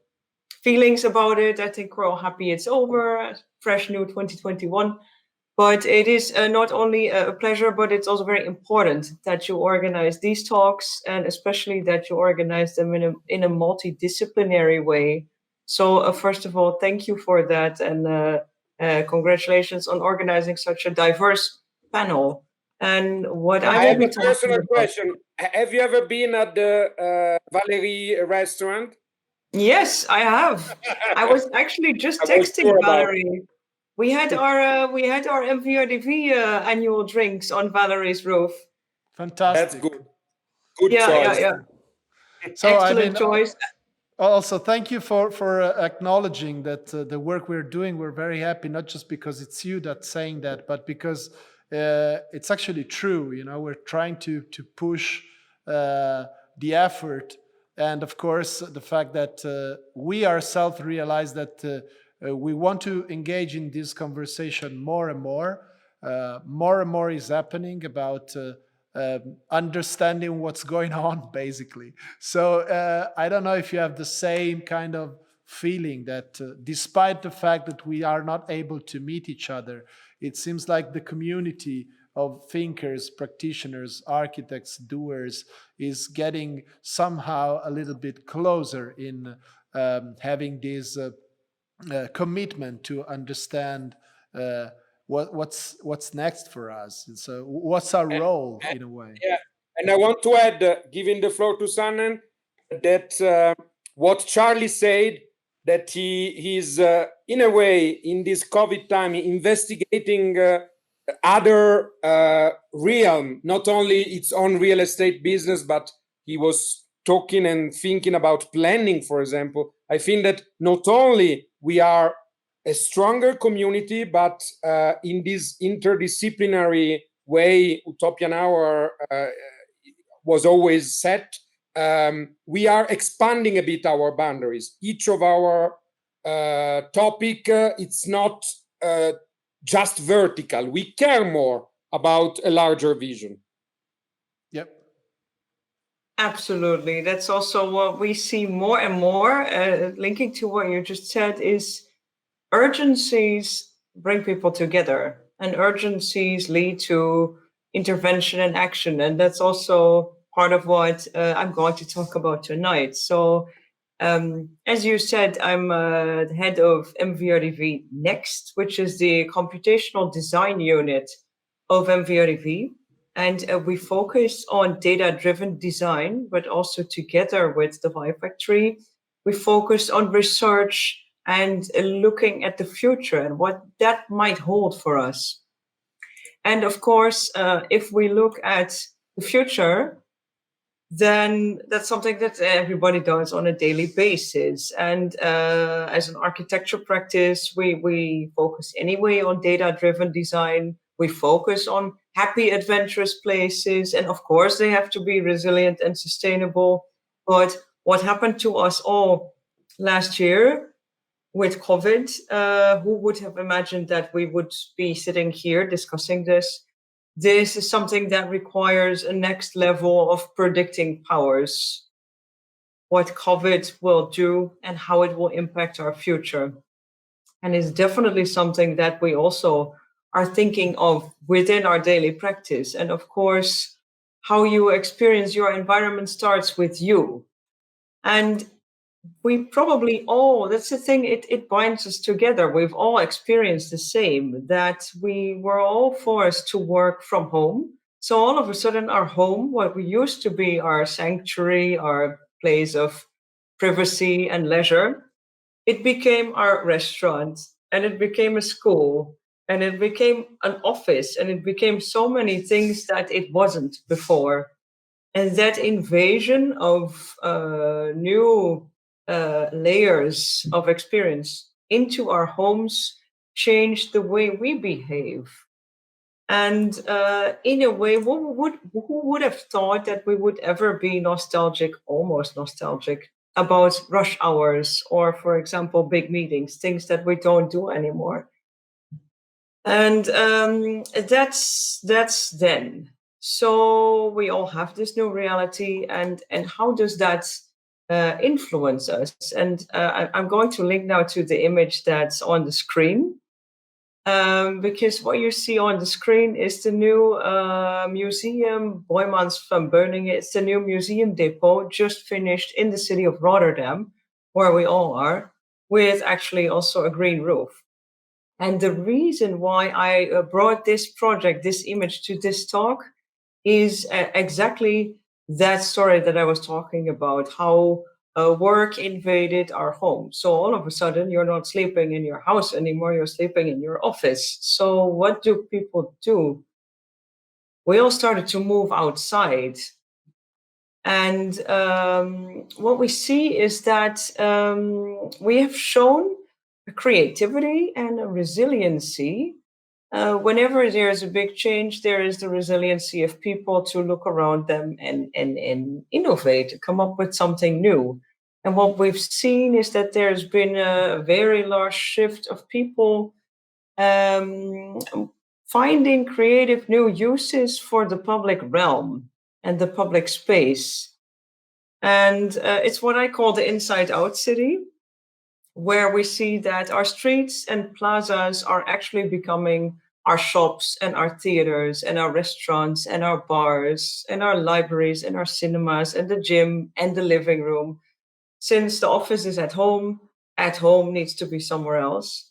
feelings about it. I think we're all happy it's over, fresh new 2021. But it is not only a pleasure, but it's also very important that you organize these talks, and especially that you organize them in a multidisciplinary way. So first of all, thank you for that. And Congratulations on organizing such a diverse panel. And what I I have will a be talking personal about. question. Have you ever been at the Valerie restaurant? Yes, I have. I was actually just I was texting sure about Valerie. We had our MVRDV annual drinks on Valerie's roof. Fantastic. That's good. Good Yeah, choice. yeah. So Excellent choice. Also, thank you for acknowledging that the work we're doing. We're very happy, not just because it's you that's saying that, but because it's actually true. You know, we're trying to push the effort, and of course, the fact that we ourselves realize that we want to engage in this conversation more and more. More and more is happening about understanding what's going on, basically. So I don't know if you have the same kind of feeling that despite the fact that we are not able to meet each other, it seems like the community of thinkers, practitioners, architects, doers is getting somehow a little bit closer in having this commitment to understand what's next for us. And so what's our role in a way? Yeah, and I want to add, giving the floor to Sannen, that what Charlie said, that he's in a way in this COVID time investigating other realm, not only its own real estate business, but he was talking and thinking about planning, for example. I think that not only we are a stronger community, but in this interdisciplinary way Utopian Hour was always set, we are expanding a bit our boundaries. Each of our topic, it's not just vertical. We care more about a larger vision. Yep. Absolutely. That's also what we see more and more. Linking to what you just said is urgencies bring people together, and urgencies lead to intervention and action. And that's also part of what I'm going to talk about tonight. So as you said, I'm the head of MVRDV Next, which is the computational design unit of MVRDV. And we focus on data-driven design, but also together with the Vibe Factory, we focus on research and looking at the future and what that might hold for us. And of course, if we look at the future, then that's something that everybody does on a daily basis. And as an architecture practice, we focus anyway on data-driven design. We focus on happy, adventurous places. And of course, they have to be resilient and sustainable. But what happened to us all last year with COVID, who would have imagined that we would be sitting here discussing this? This is something that requires a next level of predicting powers, what COVID will do and how it will impact our future. And it's definitely something that we also are thinking of within our daily practice. And of course, how you experience your environment starts with you. And we probably all, that's the thing, it binds us together. We've all experienced the same, that we were all forced to work from home. So all of a sudden our home, what we used to be our sanctuary, our place of privacy and leisure, it became our restaurant, and it became a school, and it became an office, and it became so many things that it wasn't before. And that invasion of new layers of experience into our homes changed the way we behave. And in a way, who would have thought that we would ever be nostalgic, almost nostalgic, about rush hours or, for example, big meetings, things that we don't do anymore? And that's then. So we all have this new reality, and how does that influence us? And I'm going to link now to the image that's on the screen, because what you see on the screen is the new museum, Boymans van Beuningen. It's the new museum depot just finished in the city of Rotterdam, where we all are, with actually also a green roof. And the reason why I brought this project, this image to this talk is exactly that story that I was talking about, how work invaded our home. So all of a sudden, you're not sleeping in your house anymore, you're sleeping in your office. So what do people do? We all started to move outside. And what we see is that we have shown a creativity and a resiliency. Whenever there's a big change, there is the resiliency of people to look around them and innovate, come up with something new. And what we've seen is that there's been a very large shift of people finding creative new uses for the public realm and the public space. And it's what I call the inside-out city, where we see that our streets and plazas are actually becoming our shops and our theaters and our restaurants and our bars and our libraries and our cinemas and the gym and the living room. Since the office is at home needs to be somewhere else.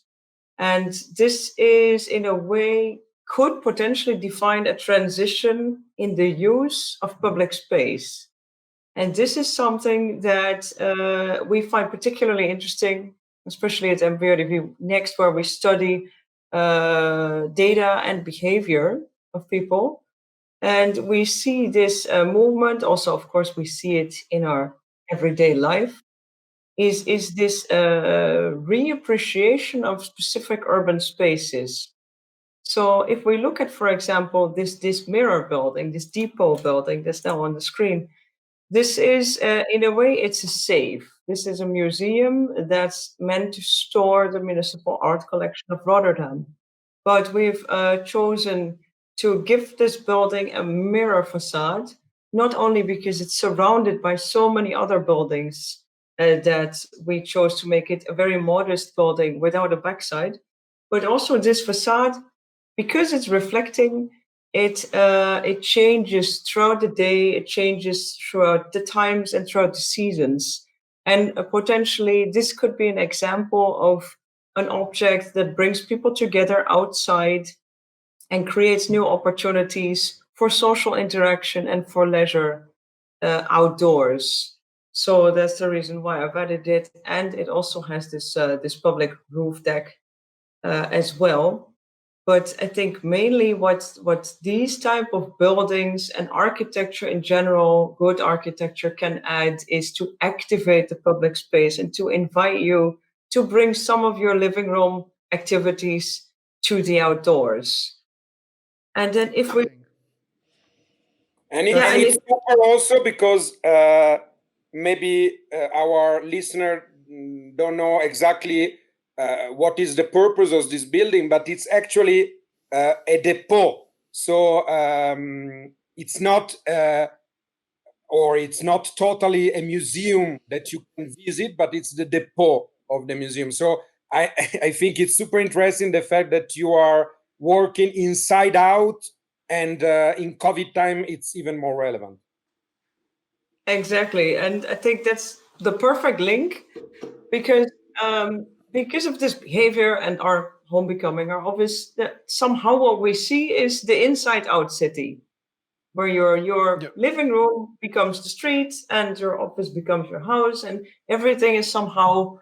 And this is, in a way, could potentially define a transition in the use of public space. And this is something that we find particularly interesting, especially at MVRDV Next, where we study data and behavior of people. And we see this movement, also, of course, we see it in our everyday life, is this reappreciation of specific urban spaces. So if we look at, for example, this mirror building, this depot building that's now on the screen, this is, in a way, it's a safe. This is a museum that's meant to store the municipal art collection of Rotterdam. But we've chosen to give this building a mirror facade, not only because it's surrounded by so many other buildings that we chose to make it a very modest building without a backside, but also this facade, because it's reflecting, it changes throughout the day, it changes throughout the times and throughout the seasons. And potentially this could be an example of an object that brings people together outside and creates new opportunities for social interaction and for leisure outdoors. So that's the reason why I've added it. And it also has this public roof deck as well. But I think mainly what these type of buildings and architecture in general, good architecture, can add is to activate the public space and to invite you to bring some of your living room activities to the outdoors. And then if we... And it's super also because maybe our listener don't know exactly what is the purpose of this building, but it's actually a depot. So it's not totally a museum that you can visit, but it's the depot of the museum. So I think it's super interesting, the fact that you are working inside out, and in COVID time, it's even more relevant. Exactly. And I think that's the perfect link, because of this behavior and our home becoming our office, that somehow what we see is the inside-out city, where your living room becomes the street and your office becomes your house, and everything is somehow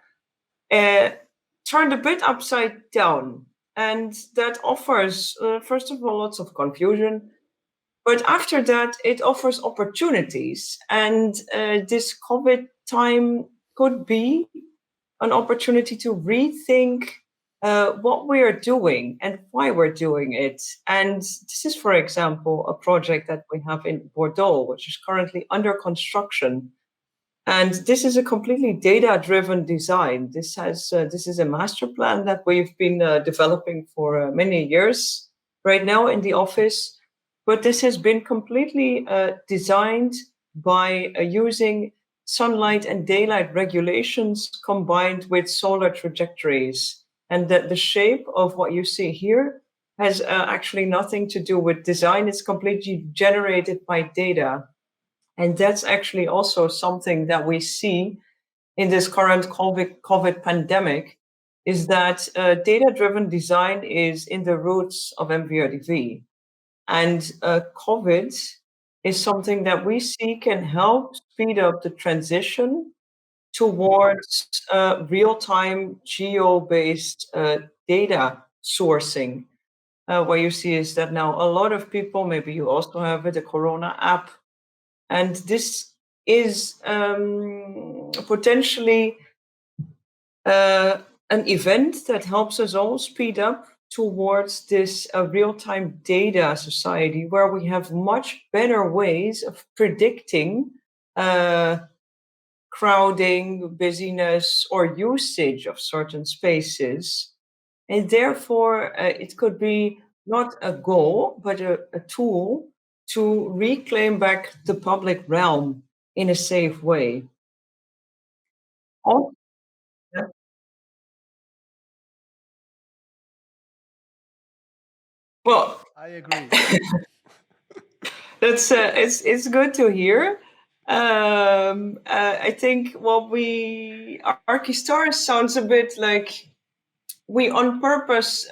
turned a bit upside down. And that offers, first of all, lots of confusion. But after that, it offers opportunities. And this COVID time could be an opportunity to rethink what we are doing and why we're doing it. And this is, for example, a project that we have in Bordeaux, which is currently under construction. And this is a completely data-driven design. This is a master plan that we've been developing for many years right now in the office. But this has been completely designed by using sunlight and daylight regulations combined with solar trajectories. And the shape of what you see here has actually nothing to do with design. It's completely generated by data. And that's actually also something that we see in this current COVID pandemic, is that data-driven design is in the roots of MVRDV. And COVID is something that we see can help speed up the transition towards real-time geo-based data sourcing. What you see is that now a lot of people, maybe you also have it, a Corona app, and this is potentially an event that helps us all speed up towards this real-time data society where we have much better ways of predicting crowding, busyness, or usage of certain spaces. And therefore, it could be not a goal, but a tool to reclaim back the public realm in a safe way. Oh, yeah. Well, I agree. that's it's good to hear. I think what Archistar sounds a bit like we on purpose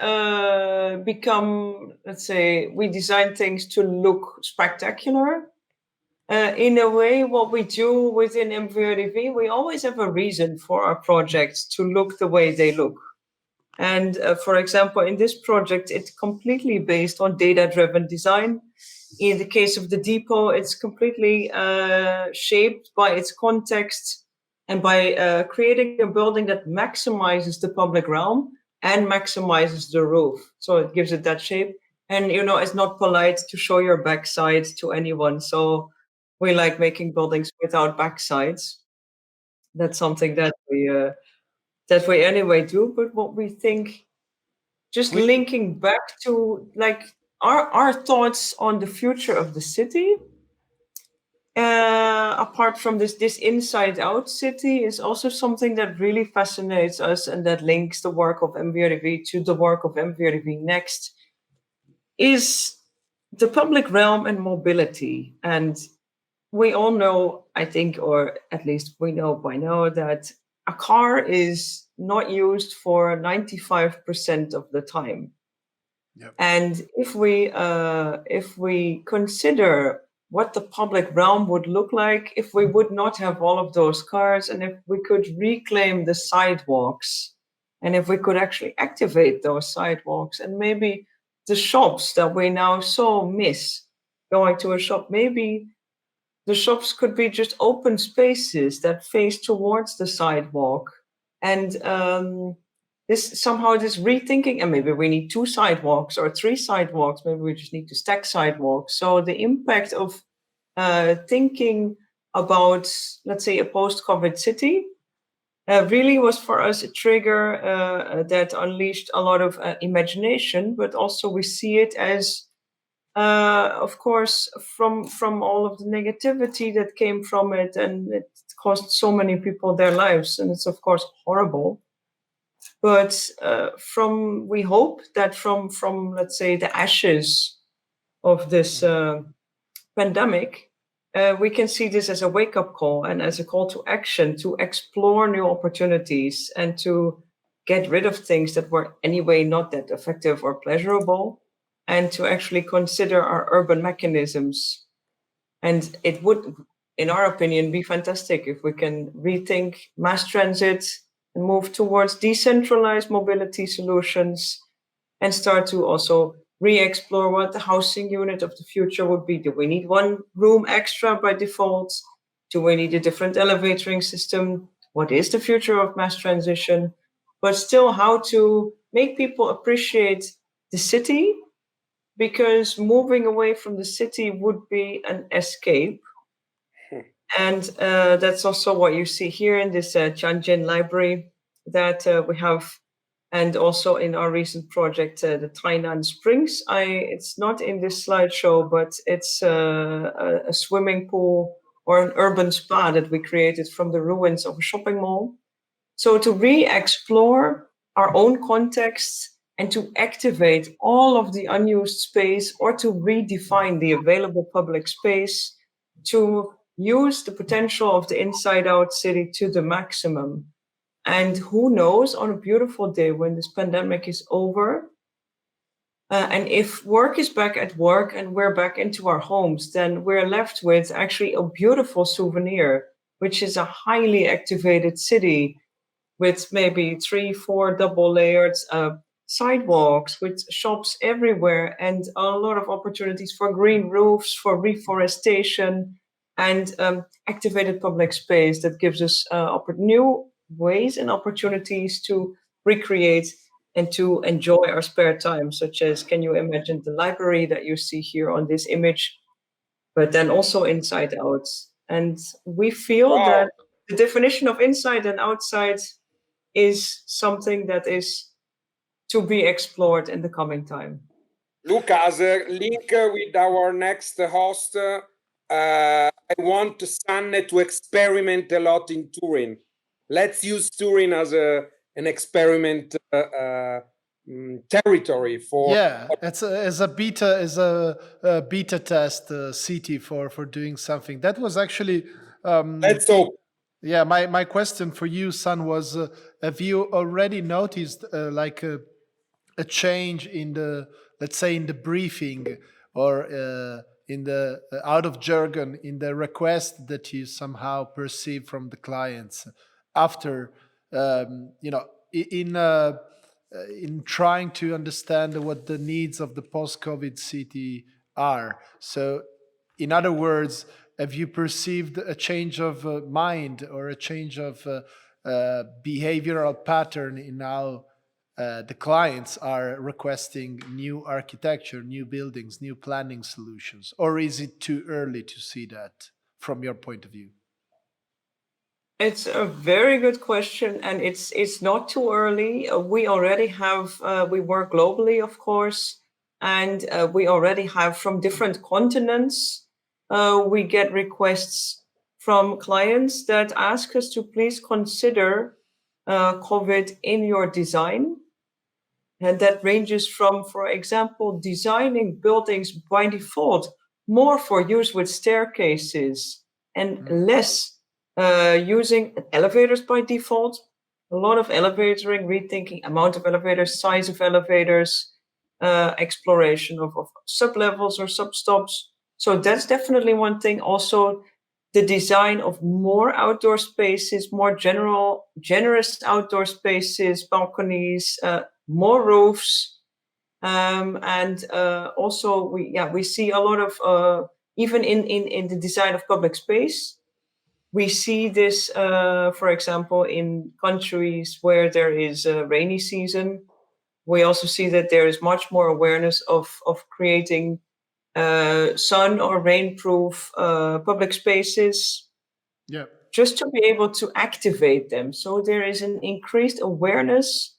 become, let's say, we design things to look spectacular. In a way, what we do within MVRDV, we always have a reason for our projects to look the way they look. And for example, in this project, it's completely based on data-driven design. In the case of the depot, it's completely shaped by its context and by creating a building that maximizes the public realm and maximizes the roof. So it gives it that shape. And, it's not polite to show your backside to anyone. So we like making buildings without backsides. That's something that we anyway do. But what we think, just linking back to like our thoughts on the future of the city, apart from this inside out city, is also something that really fascinates us and that links the work of MVRDV to the work of MVRDV Next, is the public realm and mobility. And we all know, I think, or at least we know by now, that a car is not used for 95% of the time. Yep. And if we consider what the public realm would look like if we would not have all of those cars, and if we could reclaim the sidewalks, and if we could actually activate those sidewalks, and maybe the shops that we now so miss going to a shop, maybe the shops could be just open spaces that face towards the sidewalk. And this rethinking, and maybe we need 2 sidewalks or 3 sidewalks, maybe we just need to stack sidewalks. So the impact of thinking about, let's say, a post-COVID city really was for us a trigger that unleashed a lot of imagination, but also we see it as, of course, from all of the negativity that came from it, and it cost so many people their lives, and it's of course horrible. But we hope that from let's say the ashes of this pandemic, we can see this as a wake-up call and as a call to action to explore new opportunities and to get rid of things that were anyway not that effective or pleasurable, and to actually consider our urban mechanisms. And it would, in our opinion, be fantastic if we can rethink mass transit and move towards decentralized mobility solutions and start to also re-explore what the housing unit of the future would be. Do we need 1 room extra by default? Do we need a different elevatoring system? What is the future of mass transition? But still, how to make people appreciate the city, because moving away from the city would be an escape. And that's also what you see here in this Tianjin library that we have, and also in our recent project, the Tainan Springs. It's not in this slideshow, but it's a swimming pool or an urban spa that we created from the ruins of a shopping mall. So to re-explore our own context and to activate all of the unused space, or to redefine the available public space, to use the potential of the inside-out city to the maximum. And who knows, on a beautiful day when this pandemic is over, and if work is back at work and we're back into our homes, then we're left with actually a beautiful souvenir, which is a highly activated city with maybe 3-4 double layered sidewalks, with shops everywhere, and a lot of opportunities for green roofs, for reforestation, and activated public space that gives us new ways and opportunities to recreate and to enjoy our spare time, such as, can you imagine the library that you see here on this image, but then also inside out. And we feel that the definition of inside and outside is something that is to be explored in the coming time. Luca, as a link with our next host, I want Sanne to experiment a lot in Turin. Let's use Turin as an experiment territory for. Yeah, it's a beta test city for doing something. That was actually. Let's hope. Yeah, my question for you, San, was: have you already noticed like a change in the, let's say, in the briefing or in the out of jargon in the request that you somehow perceive from the clients after in trying to understand what the needs of the post-COVID city are? So, in other words, have you perceived a change of mind or a change of behavioral pattern in how the clients are requesting new architecture, new buildings, new planning solutions? Or is it too early to see that from your point of view? It's a very good question, and it's not too early. We already have, we work globally, of course, and we already have from different continents. We get requests from clients that ask us to please consider COVID in your design. And that ranges from, for example, designing buildings by default more for use with staircases and less using elevators by default. A lot of elevatoring, rethinking amount of elevators, size of elevators, exploration of sub-levels or sub-stops. So that's definitely one thing. Also, the design of more outdoor spaces, more generous outdoor spaces, balconies, more roofs. And also we see a lot of, even in the design of public space, we see this, for example, in countries where there is a rainy season. We also see that there is much more awareness of creating sun or rainproof public spaces, just to be able to activate them. So there is an increased awareness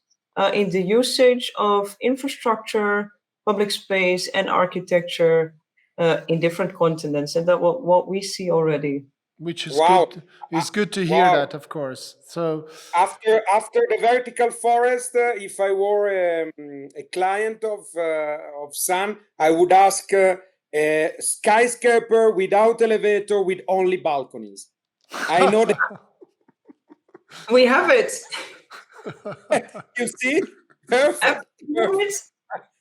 in the usage of infrastructure, public space, and architecture in different continents, and that what we see already. Which is good. It's good to hear that, of course. So after the vertical forest, if I were a client of Sun, I would ask a skyscraper without elevator with only balconies. I know that. We have it. You see? Perfect.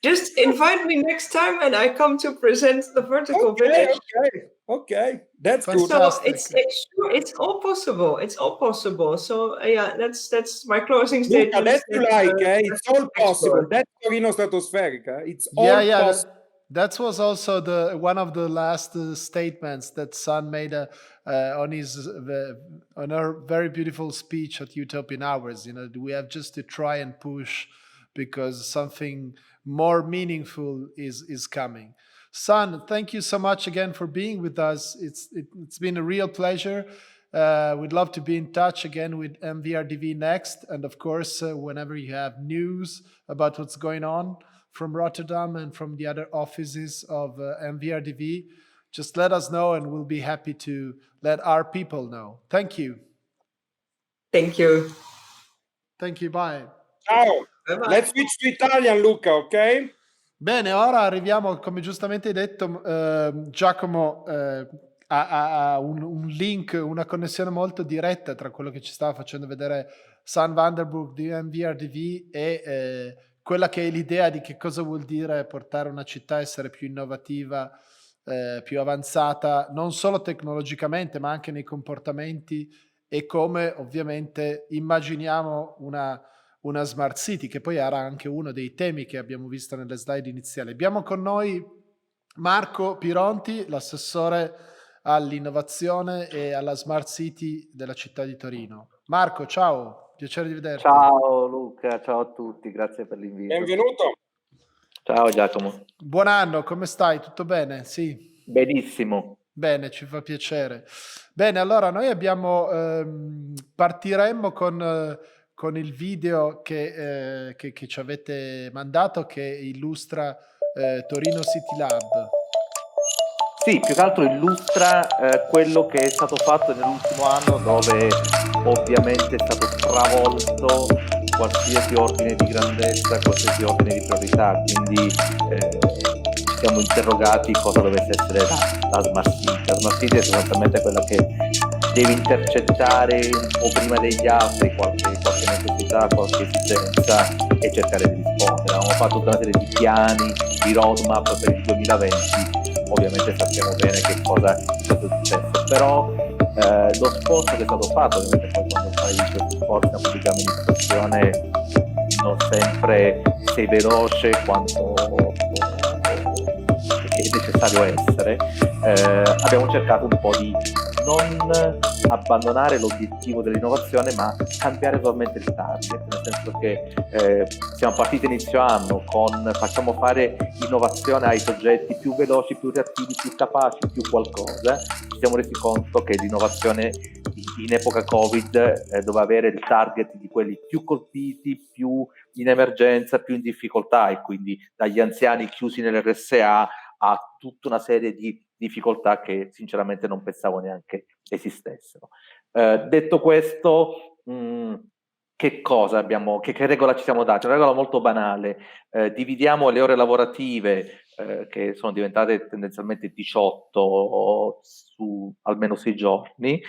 Just invite me next time and I come to present the vertical village. Okay. That's fantastic. So it's all possible. It's all possible. So yeah, that's my closing statement. Luca, it's all possible. That's Torino Stratosferica. It's all possible. That was also one of the last statements that San made on her very beautiful speech at Utopian Hours. We have just to try and push because something more meaningful is coming. San, thank you so much again for being with us. It's been a real pleasure. We'd love to be in touch again with MVRDV next, and of course, whenever you have news about what's going on from Rotterdam and from the other offices of MVRDV, just let us know and we'll be happy to let our people know. Thank you. Thank you. Thank you, bye. Ciao. Bye-bye. Let's switch to Italian, Luca, ok? Bene, ora arriviamo, come giustamente hai detto, Giacomo, ha un link, una connessione molto diretta tra quello che ci stava facendo vedere San Vanderburg di MVRDV e quella che è l'idea di che cosa vuol dire portare una città a essere più innovativa, più avanzata, non solo tecnologicamente, ma anche nei comportamenti, e come ovviamente immaginiamo una smart city, che poi era anche uno dei temi che abbiamo visto nelle slide iniziali. Abbiamo con noi Marco Pironti, l'assessore all'innovazione e alla smart city della città di Torino. Marco, ciao, piacere di vederti. Ciao Luca, ciao a tutti, grazie per l'invito. Benvenuto. Ciao Giacomo. Buon anno, come stai? Tutto bene? Sì. Benissimo. Bene, ci fa piacere. Bene, allora noi partiremmo con il video che ci avete mandato, che illustra Torino City Lab. Sì, più che altro illustra quello che è stato fatto nell'ultimo anno, dove ovviamente è stato stravolto qualsiasi ordine di grandezza, qualsiasi ordine di priorità, quindi ci siamo interrogati cosa dovesse essere la Smart City. La Smart City è sostanzialmente quella che deve intercettare un po' prima degli altri qualche necessità, qualche esigenza e cercare di rispondere. Abbiamo fatto tutta una serie di piani, di roadmap per il 2020, ovviamente sappiamo bene che cosa è successo, però lo sforzo che è stato fatto, ovviamente poi quando fai questi sforzi nella pubblica amministrazione non sempre sei veloce quanto è necessario essere, abbiamo cercato un po' di non abbandonare l'obiettivo dell'innovazione, ma cambiare totalmente il target, nel senso che siamo partiti inizio anno con facciamo fare innovazione ai soggetti più veloci, più reattivi, più capaci, più qualcosa. Ci siamo resi conto che l'innovazione in epoca Covid doveva avere il target di quelli più colpiti, più in emergenza, più in difficoltà, e quindi dagli anziani chiusi nell'RSA a tutta una serie di difficoltà che sinceramente non pensavo neanche esistessero. Detto questo, che regola ci siamo dati? Una regola molto banale: dividiamo le ore lavorative, che sono diventate tendenzialmente 18 su almeno 6 giorni,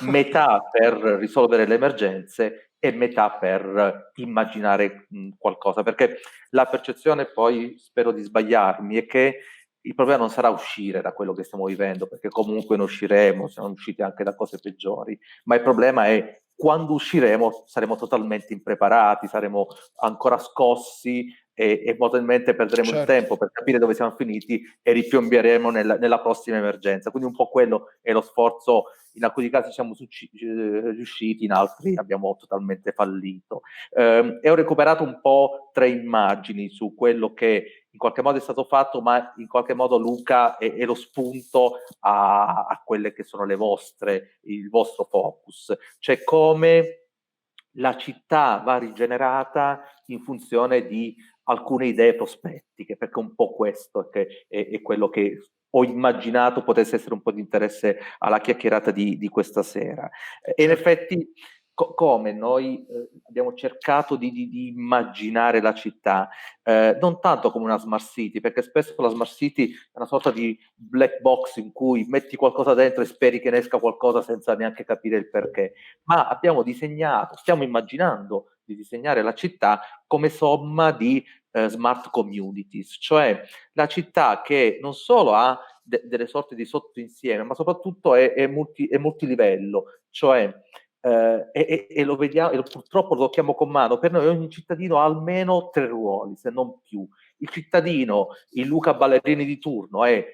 metà per risolvere le emergenze e metà per immaginare qualcosa, perché la percezione, poi spero di sbagliarmi, è che il problema non sarà uscire da quello che stiamo vivendo, perché comunque ne usciremo, siamo usciti anche da cose peggiori, ma il problema è quando usciremo saremo totalmente impreparati, saremo ancora scossi e probabilmente perderemo il tempo per capire dove siamo finiti e ripiomberemo nella prossima emergenza. Quindi un po' quello è lo sforzo. In alcuni casi siamo riusciti, in altri abbiamo totalmente fallito. E ho recuperato un po' 3 immagini su quello che in qualche modo è stato fatto, ma in qualche modo Luca è lo spunto a quelle che sono il vostro focus, cioè come la città va rigenerata in funzione di alcune idee prospettiche, perché un po' questo è quello che ho immaginato potesse essere un po' di interesse alla chiacchierata di questa sera. E in effetti come noi abbiamo cercato di immaginare la città, non tanto come una smart city, perché spesso la smart city è una sorta di black box in cui metti qualcosa dentro e speri che ne esca qualcosa senza neanche capire il perché, ma stiamo immaginando di disegnare la città come somma di smart communities, cioè la città che non solo ha delle sorte di sottoinsieme, ma soprattutto è multilivello, cioè e lo vediamo, e purtroppo lo tocchiamo con mano. Per noi ogni cittadino ha almeno 3 ruoli, se non più. Il cittadino, il Luca Ballarini di turno, è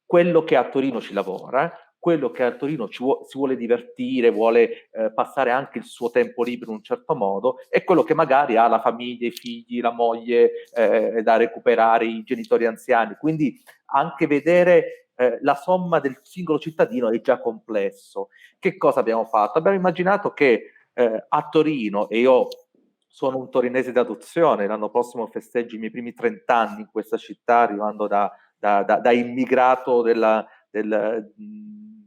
quello che a Torino ci lavora, quello che a Torino si vuole divertire, vuole passare anche il suo tempo libero in un certo modo, e quello che magari ha la famiglia, i figli, la moglie da recuperare, i genitori anziani. Quindi anche vedere la somma del singolo cittadino è già complesso. Che cosa abbiamo fatto? Abbiamo immaginato che a Torino, e io sono un torinese d'adozione, l'anno prossimo festeggio i miei primi 30 anni in questa città, arrivando da immigrato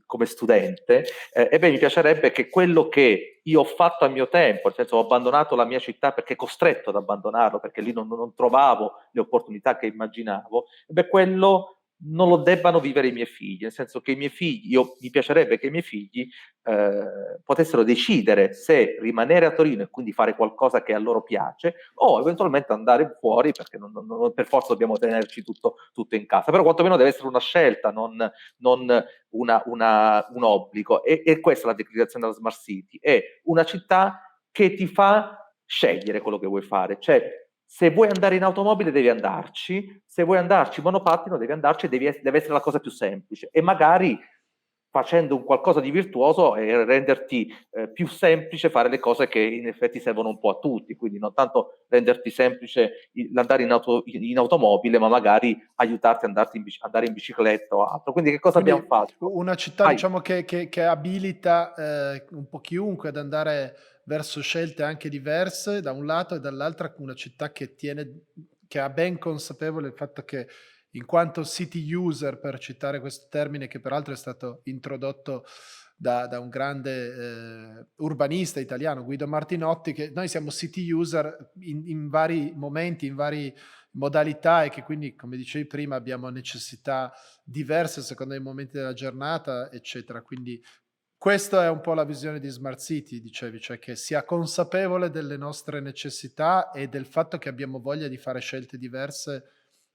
come studente, mi piacerebbe che quello che io ho fatto a mio tempo, nel senso ho abbandonato la mia città perché costretto ad abbandonarlo, perché lì non trovavo le opportunità che immaginavo, quello non lo debbano vivere i miei figli, nel senso che i miei figli, mi piacerebbe che i miei figli potessero decidere se rimanere a Torino e quindi fare qualcosa che a loro piace o eventualmente andare fuori, perché non per forza dobbiamo tenerci tutto in casa, però quantomeno deve essere una scelta, non un obbligo. E questa è la declinazione della Smart City, è una città che ti fa scegliere quello che vuoi fare, cioè se vuoi andare in automobile devi andarci, se vuoi andarci in monopattino devi andarci, deve essere la cosa più semplice, e magari facendo un qualcosa di virtuoso e renderti più semplice fare le cose che in effetti servono un po' a tutti, quindi non tanto renderti semplice l'andare in automobile, ma magari aiutarti ad andare in bicicletta o altro. Quindi che cosa abbiamo fatto? Una città, diciamo, che abilita un po' chiunque ad andare verso scelte anche diverse da un lato, e dall'altra una città che ha ben consapevole il fatto che, in quanto city user, per citare questo termine che peraltro è stato introdotto da un grande urbanista italiano, Guido Martinotti, che noi siamo city user in vari momenti, in varie modalità, e che quindi, come dicevi prima, abbiamo necessità diverse secondo i momenti della giornata, eccetera. Quindi questa è un po' la visione di Smart City, dicevi, cioè che sia consapevole delle nostre necessità e del fatto che abbiamo voglia di fare scelte diverse,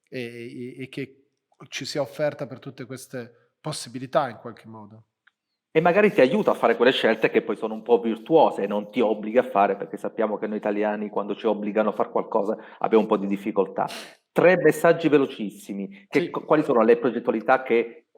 e che ci sia offerta per tutte queste possibilità in qualche modo. E magari ti aiuta a fare quelle scelte che poi sono un po' virtuose e non ti obbliga a fare, perché sappiamo che noi italiani quando ci obbligano a fare qualcosa abbiamo un po' di difficoltà. 3 messaggi velocissimi. Sì. Quali sono le progettualità che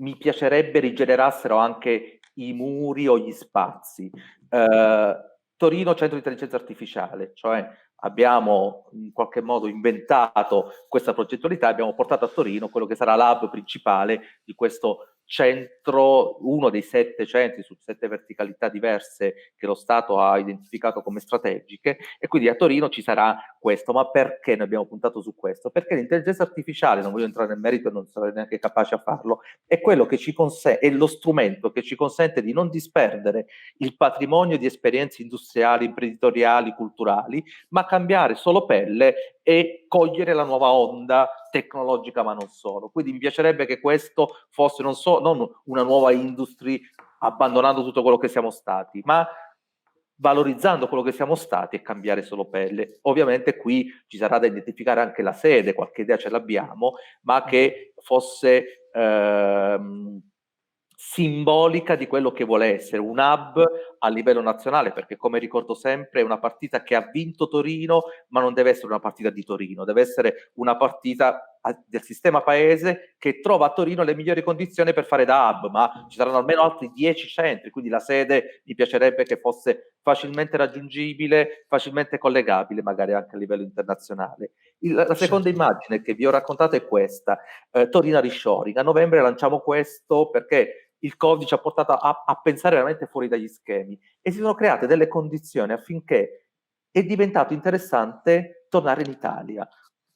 mi piacerebbe rigenerassero anche i muri o gli spazi? Torino Centro di Intelligenza Artificiale, cioè abbiamo in qualche modo inventato questa progettualità, abbiamo portato a Torino quello che sarà l'hub principale di questo centro, uno dei 7 centri su 7 verticalità diverse che lo Stato ha identificato come strategiche, e quindi a Torino ci sarà questo. Ma perché ne abbiamo puntato su questo? Perché l'intelligenza artificiale, non voglio entrare nel merito e non sarei neanche capace a farlo, è quello che ci consente, è lo strumento che ci consente di non disperdere il patrimonio di esperienze industriali, imprenditoriali, culturali, ma cambiare solo pelle e cogliere la nuova onda tecnologica, ma non solo. Quindi mi piacerebbe che questo fosse non una nuova industria abbandonando tutto quello che siamo stati, ma valorizzando quello che siamo stati e cambiare solo pelle. Ovviamente qui ci sarà da identificare anche la sede, qualche idea ce l'abbiamo, ma che fosse simbolica di quello che vuole essere un hub a livello nazionale, perché come ricordo sempre è una partita che ha vinto Torino, ma non deve essere una partita di Torino, deve essere una partita del sistema paese che trova a Torino le migliori condizioni per fare da hub, ma ci saranno almeno altri 10 centri, quindi la sede mi piacerebbe che fosse facilmente raggiungibile, facilmente collegabile, magari anche a livello internazionale. La seconda immagine che vi ho raccontato è questa, Torino Reshoring. A novembre lanciamo questo perché il Covid ci ha portato a pensare veramente fuori dagli schemi e si sono create delle condizioni affinché è diventato interessante tornare in Italia.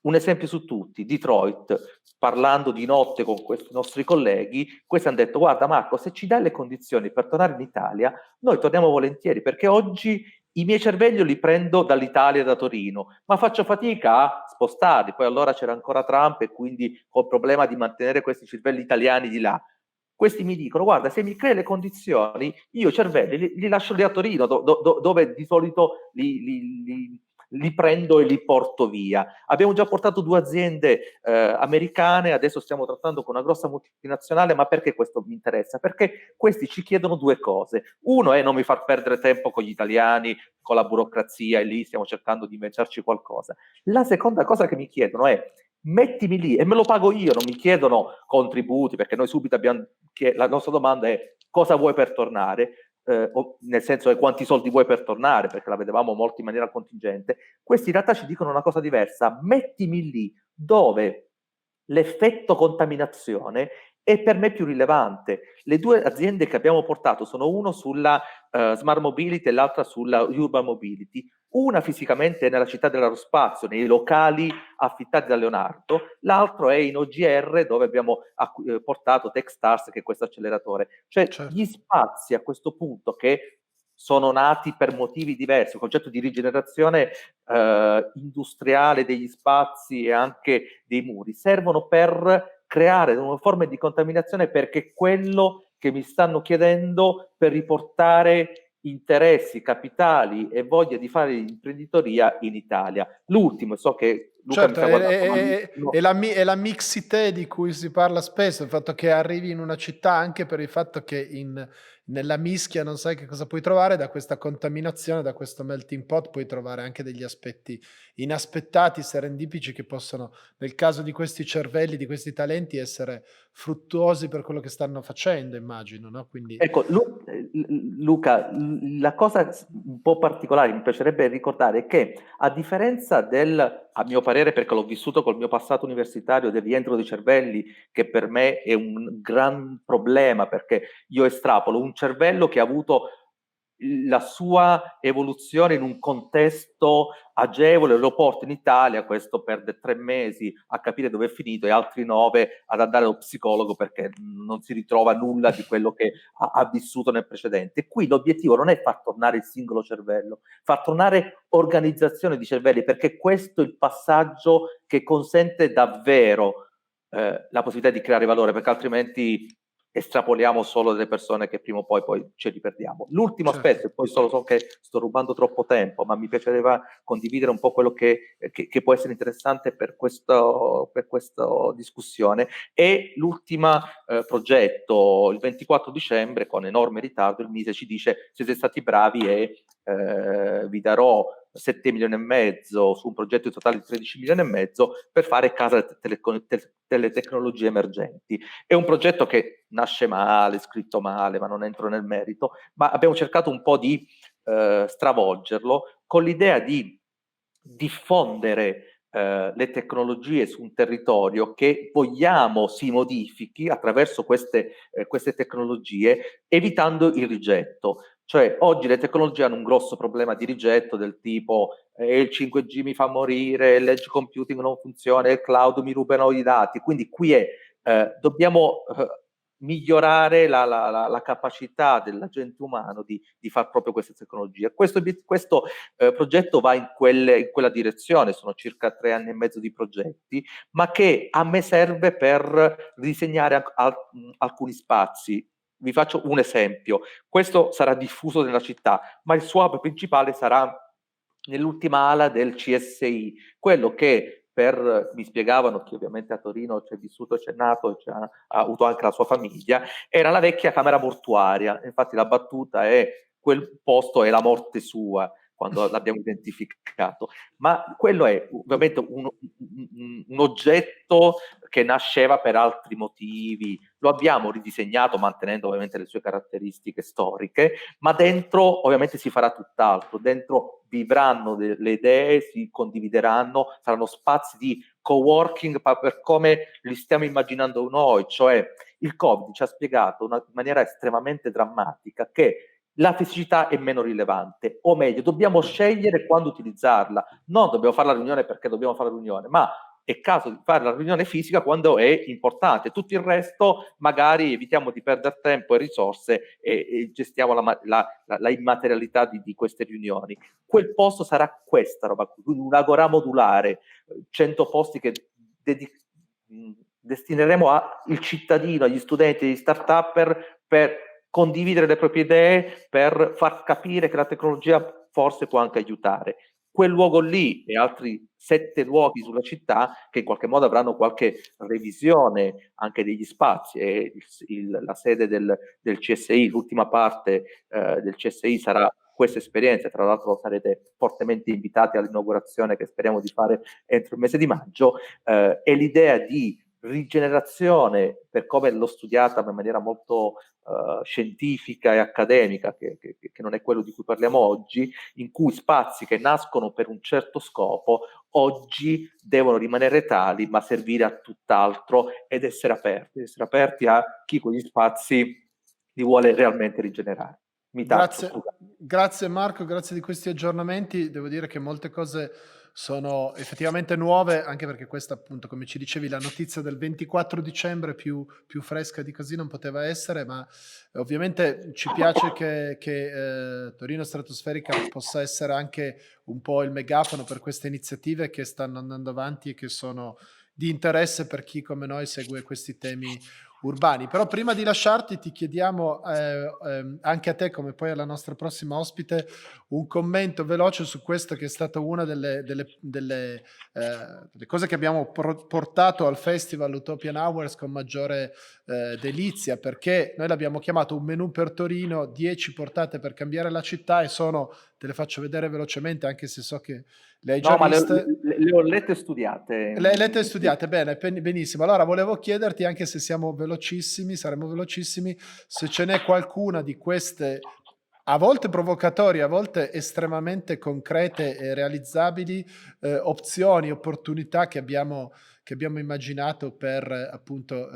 Un esempio su tutti, Detroit, parlando di notte con questi nostri colleghi, questi hanno detto: guarda Marco, se ci dai le condizioni per tornare in Italia, noi torniamo volentieri, perché oggi i miei cervelli li prendo dall'Italia e da Torino, ma faccio fatica a spostarli. Poi allora c'era ancora Trump e quindi ho il problema di mantenere questi cervelli italiani di là. Questi mi dicono: guarda, se mi crei le condizioni, io cervelli li lascio lì a Torino, dove di solito li prendo e li porto via. Abbiamo già portato 2 aziende americane, adesso stiamo trattando con una grossa multinazionale. Ma perché questo mi interessa? Perché questi ci chiedono 2 cose. Uno è non mi far perdere tempo con gli italiani, con la burocrazia, e lì stiamo cercando di inventarci qualcosa. La seconda cosa che mi chiedono è: mettimi lì e me lo pago io. Non mi chiedono contributi, perché noi subito abbiamo, la nostra domanda è: cosa vuoi per tornare? Nel senso è quanti soldi vuoi per tornare, perché la vedevamo molto in maniera contingente. Questi in realtà ci dicono una cosa diversa: mettimi lì dove l'effetto contaminazione è per me più rilevante. Le 2 aziende che abbiamo portato sono uno sulla smart mobility e l'altra sulla urban mobility. Una fisicamente è nella città dell'aerospazio, nei locali affittati da Leonardo, l'altro è in OGR, dove abbiamo portato Techstars, che è questo acceleratore. Cioè, certo, gli spazi a questo punto, che sono nati per motivi diversi, il concetto di rigenerazione industriale degli spazi e anche dei muri, servono per creare nuove forme di contaminazione, perché è quello che mi stanno chiedendo per riportare interessi, capitali e voglia di fare imprenditoria in Italia. L'ultimo, so che Luca mi Certo, sta guardando malissimo. è la mixité di cui si parla spesso, il fatto che arrivi in una città anche per il fatto che nella mischia non sai che cosa puoi trovare, da questa contaminazione, da questo melting pot puoi trovare anche degli aspetti inaspettati, serendipici, che possono, nel caso di questi cervelli, di questi talenti, essere fruttuosi per quello che stanno facendo, immagino, no? Quindi Ecco, Luca, la cosa un po' particolare mi piacerebbe ricordare è che, a differenza a mio parere, perché l'ho vissuto col mio passato universitario, del rientro dei cervelli, che per me è un gran problema, perché io estrapolo un cervello che ha avuto la sua evoluzione in un contesto agevole, lo porto in Italia, questo perde 3 mesi a capire dove è finito e altri 9 ad andare allo psicologo perché non si ritrova nulla di quello che ha vissuto nel precedente. Qui l'obiettivo non è far tornare il singolo cervello, far tornare organizzazione di cervelli, perché questo è il passaggio che consente davvero la possibilità di creare valore, perché altrimenti estrapoliamo solo delle persone che prima o poi ce li perdiamo. L'ultimo aspetto, e poi so che sto rubando troppo tempo, ma mi piaceva condividere un po' quello che può essere interessante per questa discussione, è l'ultimo progetto. Il 24 dicembre, con enorme ritardo, il Mise ci dice: siete stati bravi e vi darò 7 milioni e mezzo su un progetto totale di 13 milioni e mezzo per fare casa delle tecnologie emergenti. È un progetto che nasce male, scritto male, ma non entro nel merito, ma abbiamo cercato un po' di stravolgerlo con l'idea di diffondere le tecnologie su un territorio che vogliamo si modifichi attraverso queste tecnologie, evitando il rigetto. Cioè, oggi le tecnologie hanno un grosso problema di rigetto, del tipo il 5G mi fa morire, l'edge computing non funziona, il cloud mi rubano i dati. Quindi qui dobbiamo migliorare la capacità dell'agente umano di far proprio queste tecnologie. Questo progetto va in quella direzione, sono circa 3 anni e mezzo di progetti, ma che a me serve per disegnare alcuni spazi. Vi faccio un esempio: questo sarà diffuso nella città, ma il suo hub principale sarà nell'ultima ala del CSI, quello che mi spiegavano, che ovviamente a Torino c'è vissuto, c'è nato, ha avuto anche la sua famiglia, era la vecchia camera mortuaria. Infatti la battuta è: quel posto è la morte sua, quando l'abbiamo identificato. Ma quello è ovviamente un oggetto che nasceva per altri motivi. Lo abbiamo ridisegnato mantenendo ovviamente le sue caratteristiche storiche, ma dentro ovviamente si farà tutt'altro. Dentro vivranno le idee, si condivideranno, saranno spazi di co-working per come li stiamo immaginando noi. Cioè, il Covid ci ha spiegato in maniera estremamente drammatica che la fisicità è meno rilevante, o meglio, dobbiamo scegliere quando utilizzarla. Non dobbiamo fare la riunione perché dobbiamo fare la riunione, ma è caso di fare la riunione fisica quando è importante. Tutto il resto magari evitiamo di perdere tempo e risorse e gestiamo la immaterialità di queste riunioni. Quel posto sarà questa roba, quindi un'agora modulare, 100 posti che destineremo al cittadino, agli studenti, agli start-upper, per condividere le proprie idee, per far capire che la tecnologia forse può anche aiutare. Quel luogo lì e altri 7 luoghi sulla città che in qualche modo avranno qualche revisione anche degli spazi. E la sede del CSI, l'ultima parte del CSI sarà questa esperienza. Tra l'altro sarete fortemente invitati all'inaugurazione che speriamo di fare entro il mese di maggio. È l'idea di rigenerazione, per come l'ho studiata in maniera molto scientifica e accademica, che non è quello di cui parliamo oggi, in cui spazi che nascono per un certo scopo oggi devono rimanere tali, ma servire a tutt'altro ed essere aperti a chi quegli spazi li vuole realmente rigenerare. Grazie Marco, grazie di questi aggiornamenti. Devo dire che molte cose sono effettivamente nuove, anche perché questa, appunto, come ci dicevi, la notizia del 24 dicembre più fresca di così non poteva essere, ma ovviamente ci piace che Torino Stratosferica possa essere anche un po' il megafono per queste iniziative che stanno andando avanti e che sono di interesse per chi come noi segue questi temi urbani. Però prima di lasciarti ti chiediamo anche a te, come poi alla nostra prossima ospite, un commento veloce su questo che è stata una delle cose che abbiamo portato al festival Utopian Hours con maggiore delizia, perché noi l'abbiamo chiamato un menù per Torino, 10 portate per cambiare la città, e te le faccio vedere velocemente anche se so che le hai già viste. Le ho lette e studiate. Le lette studiate, bene, benissimo. Allora volevo chiederti, anche se saremo velocissimi, se ce n'è qualcuna di queste, a volte provocatorie, a volte estremamente concrete e realizzabili, opzioni, opportunità che abbiamo immaginato per appunto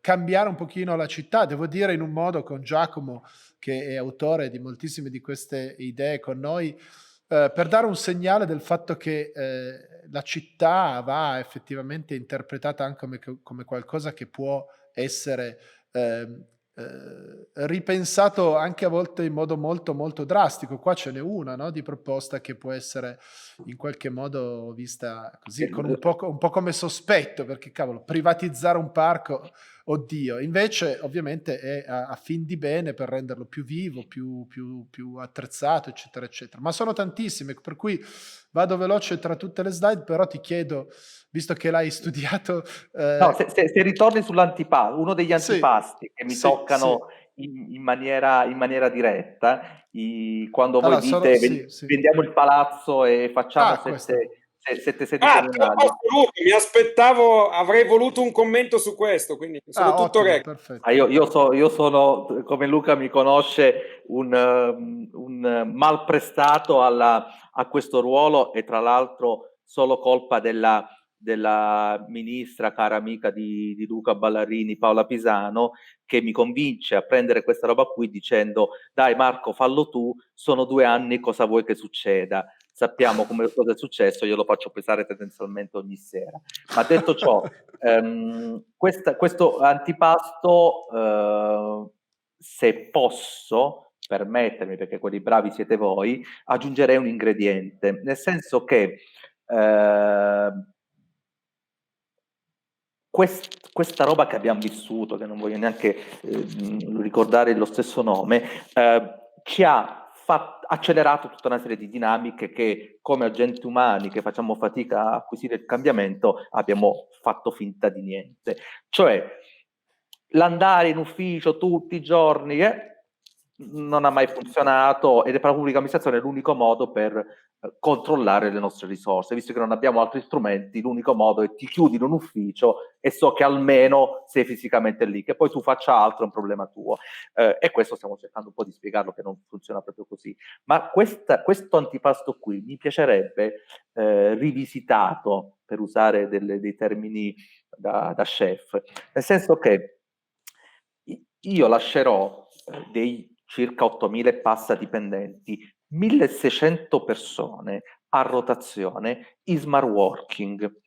cambiare un pochino la città. Devo dire, in un modo, con Giacomo, che è autore di moltissime di queste idee con noi, per dare un segnale del fatto che la città va effettivamente interpretata anche come qualcosa che può essere ripensato anche a volte in modo molto molto drastico. Qua ce n'è una, no, di proposta che può essere in qualche modo vista così, con un po' come sospetto, perché cavolo, privatizzare un parco, oddio. Invece ovviamente è a fin di bene, per renderlo più vivo, più attrezzato, eccetera eccetera. Ma sono tantissime, per cui vado veloce tra tutte le slide, però ti chiedo, visto che l'hai studiato... No, se ritorni sull'antipasto, uno degli antipasti che mi toccano in maniera diretta, quando voi dite vendiamo il palazzo e facciamo sette sedi comunali. Mi aspettavo, avrei voluto un commento su questo, quindi sono tutto perfetto. Io sono, come Luca mi conosce, un mal prestato a questo ruolo, e tra l'altro solo colpa della ministra, cara amica di Luca Ballarini, Paola Pisano, che mi convince a prendere questa roba qui dicendo: dai Marco, fallo tu, sono 2 anni, cosa vuoi che succeda? Sappiamo come cosa è successo, io lo faccio pesare tendenzialmente ogni sera. Ma detto ciò, questo antipasto, se posso permettermi, perché quelli bravi siete voi, aggiungerei un ingrediente, nel senso che questa roba che abbiamo vissuto, che non voglio neanche ricordare lo stesso nome, ci ha accelerato tutta una serie di dinamiche che, come agenti umani che facciamo fatica a acquisire il cambiamento, abbiamo fatto finta di niente. Cioè, l'andare in ufficio tutti i giorni non ha mai funzionato, ed è per la pubblica amministrazione l'unico modo per controllare le nostre risorse. Visto che non abbiamo altri strumenti, l'unico modo è ti chiudi in un ufficio e so che almeno sei fisicamente lì, che poi tu faccia altro è un problema tuo, e questo stiamo cercando un po' di spiegarlo, che non funziona proprio così. Ma questo antipasto qui mi piacerebbe rivisitato, per usare dei termini da chef, nel senso che io lascerò dei circa 8.000 e passa dipendenti, 1.600 persone a rotazione in smart working.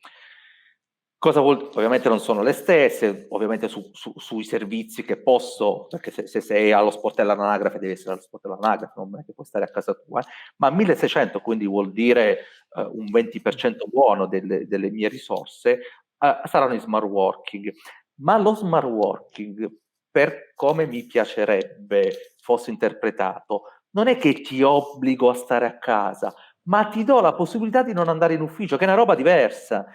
Cosa vuol? Ovviamente non sono le stesse, ovviamente sui servizi che posso, perché se sei allo sportello all'anagrafe devi essere allo sportello all'anagrafe, non è che puoi stare a casa tua, ma 1.600, quindi vuol dire un 20% buono delle mie risorse saranno in smart working. Ma lo smart working, per come mi piacerebbe fosse interpretato, non è che ti obbligo a stare a casa, ma ti do la possibilità di non andare in ufficio, che è una roba diversa.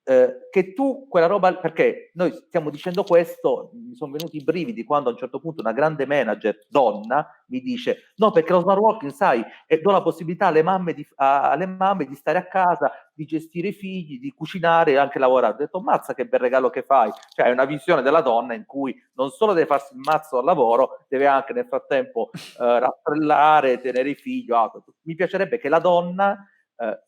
Che tu quella roba, perché noi stiamo dicendo questo, mi sono venuti i brividi quando a un certo punto una grande manager donna mi dice: no, perché lo smart working, sai, do la possibilità alle mamme di stare a casa, di gestire i figli, di cucinare e anche lavorare. Ho detto: mazza, che bel regalo che fai. Cioè è una visione della donna in cui non solo deve farsi il mazzo al lavoro, deve anche nel frattempo rastrellare, tenere i figli. Mi piacerebbe che la donna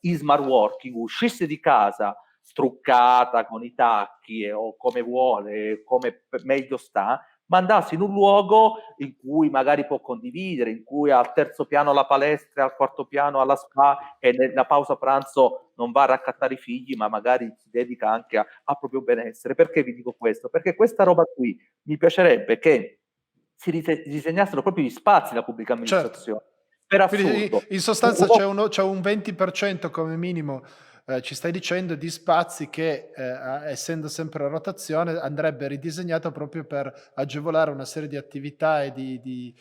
in smart working uscisse di casa struccata con i tacchi o come vuole, come meglio sta, ma andarsi in un luogo in cui magari può condividere, in cui al terzo piano la palestra, al quarto piano alla spa, e nella pausa pranzo non va a raccattare i figli, ma magari si dedica anche al proprio benessere. Perché vi dico questo? Perché questa roba qui mi piacerebbe che si disegnassero proprio gli spazi nella pubblica amministrazione. Certo. Per assurdo. Quindi in sostanza c'è un 20% come minimo ci stai dicendo di spazi che, essendo sempre a rotazione, andrebbe ridisegnato proprio per agevolare una serie di attività e di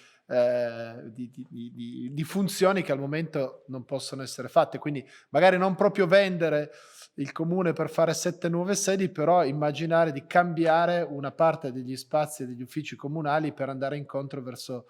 funzioni che al momento non possono essere fatte. Quindi magari non proprio vendere il comune per fare 7 nuove sedi, però immaginare di cambiare una parte degli spazi e degli uffici comunali per andare incontro verso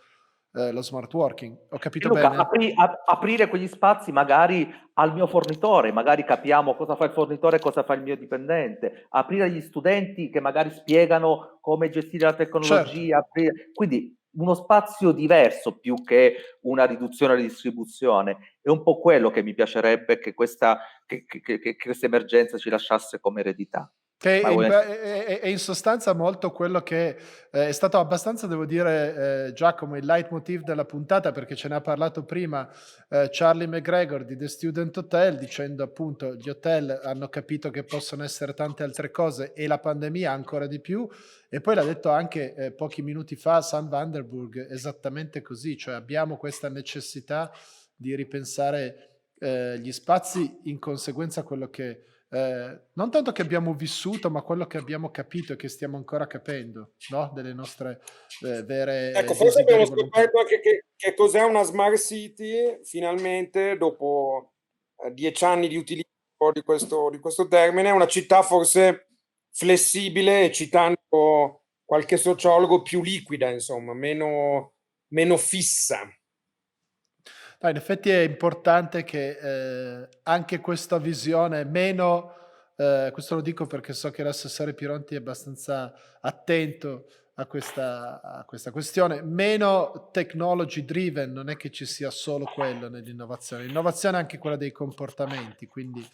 lo smart working. Ho capito Luca, bene? aprire quegli spazi magari al mio fornitore, magari capiamo cosa fa il fornitore e cosa fa il mio dipendente, aprire agli studenti che magari spiegano come gestire la tecnologia, quindi uno spazio diverso più che una riduzione alla distribuzione. È un po' quello che mi piacerebbe che questa emergenza ci lasciasse come eredità. Che è in sostanza molto quello che è stato abbastanza, devo dire, Giacomo, il leitmotiv della puntata, perché ce ne ha parlato prima Charlie MacGregor di The Student Hotel, dicendo appunto gli hotel hanno capito che possono essere tante altre cose e la pandemia ancora di più, e poi l'ha detto anche pochi minuti fa Sam Vanderburg, esattamente così, cioè abbiamo questa necessità di ripensare gli spazi in conseguenza a quello che non tanto che abbiamo vissuto, ma quello che abbiamo capito e che stiamo ancora capendo, no? Delle nostre vere ecco, forse abbiamo volontà. scoperto anche che cos'è una smart city, finalmente, dopo 10 anni di utilizzo di questo termine, una città forse flessibile e, citando qualche sociologo, più liquida, insomma, meno fissa. No, in effetti è importante che anche questa visione meno, questo lo dico perché so che l'assessore Pironti è abbastanza attento a questa questione, meno technology driven, non è che ci sia solo quello nell'innovazione. L'innovazione è anche quella dei comportamenti, quindi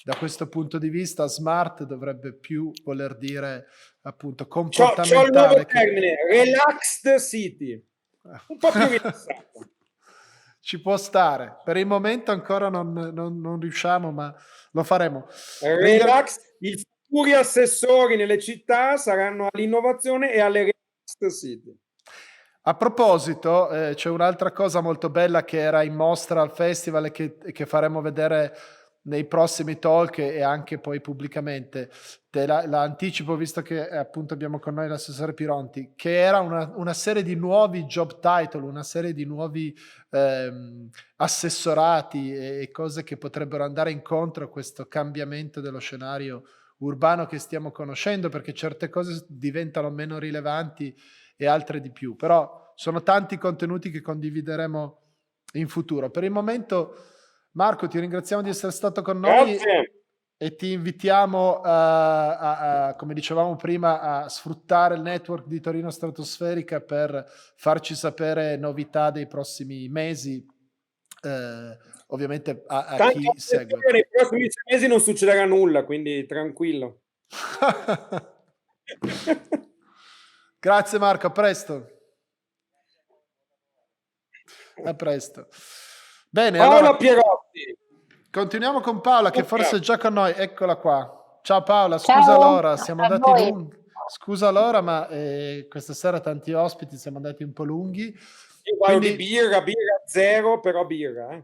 da questo punto di vista smart dovrebbe più voler dire appunto C'ho il comportamentale. nuovo termine, relaxed city, un po' più rilassato. Ci può stare, per il momento ancora non riusciamo, ma lo faremo. Relax, i futuri assessori nelle città saranno all'innovazione e alle relaxed city. A proposito, c'è un'altra cosa molto bella che era in mostra al festival e che faremo vedere nei prossimi talk e anche poi pubblicamente. Te la anticipo, visto che appunto abbiamo con noi l'assessore Pironti, che era una serie di nuovi job title, una serie di nuovi assessorati e cose che potrebbero andare incontro a questo cambiamento dello scenario urbano che stiamo conoscendo, perché certe cose diventano meno rilevanti e altre di più, però sono tanti contenuti che condivideremo in futuro. Per il momento, Marco, ti ringraziamo di essere stato con noi. Grazie. E ti invitiamo come dicevamo prima, a sfruttare il network di Torino Stratosferica per farci sapere novità dei prossimi mesi, ovviamente a chi segue. Nei prossimi 6 mesi non succederà nulla, quindi tranquillo. Grazie Marco, a presto. A presto. Bene, Paola allora Pierotti. continuiamo con Paola, che forse è già con noi. Eccola qua. Ciao Paola, Ciao, scusa l'ora, siamo a andati voi. lunghi. Scusa l'ora, ma questa sera tanti ospiti, siamo andati un po' lunghi. Io parlo di birra zero, però birra.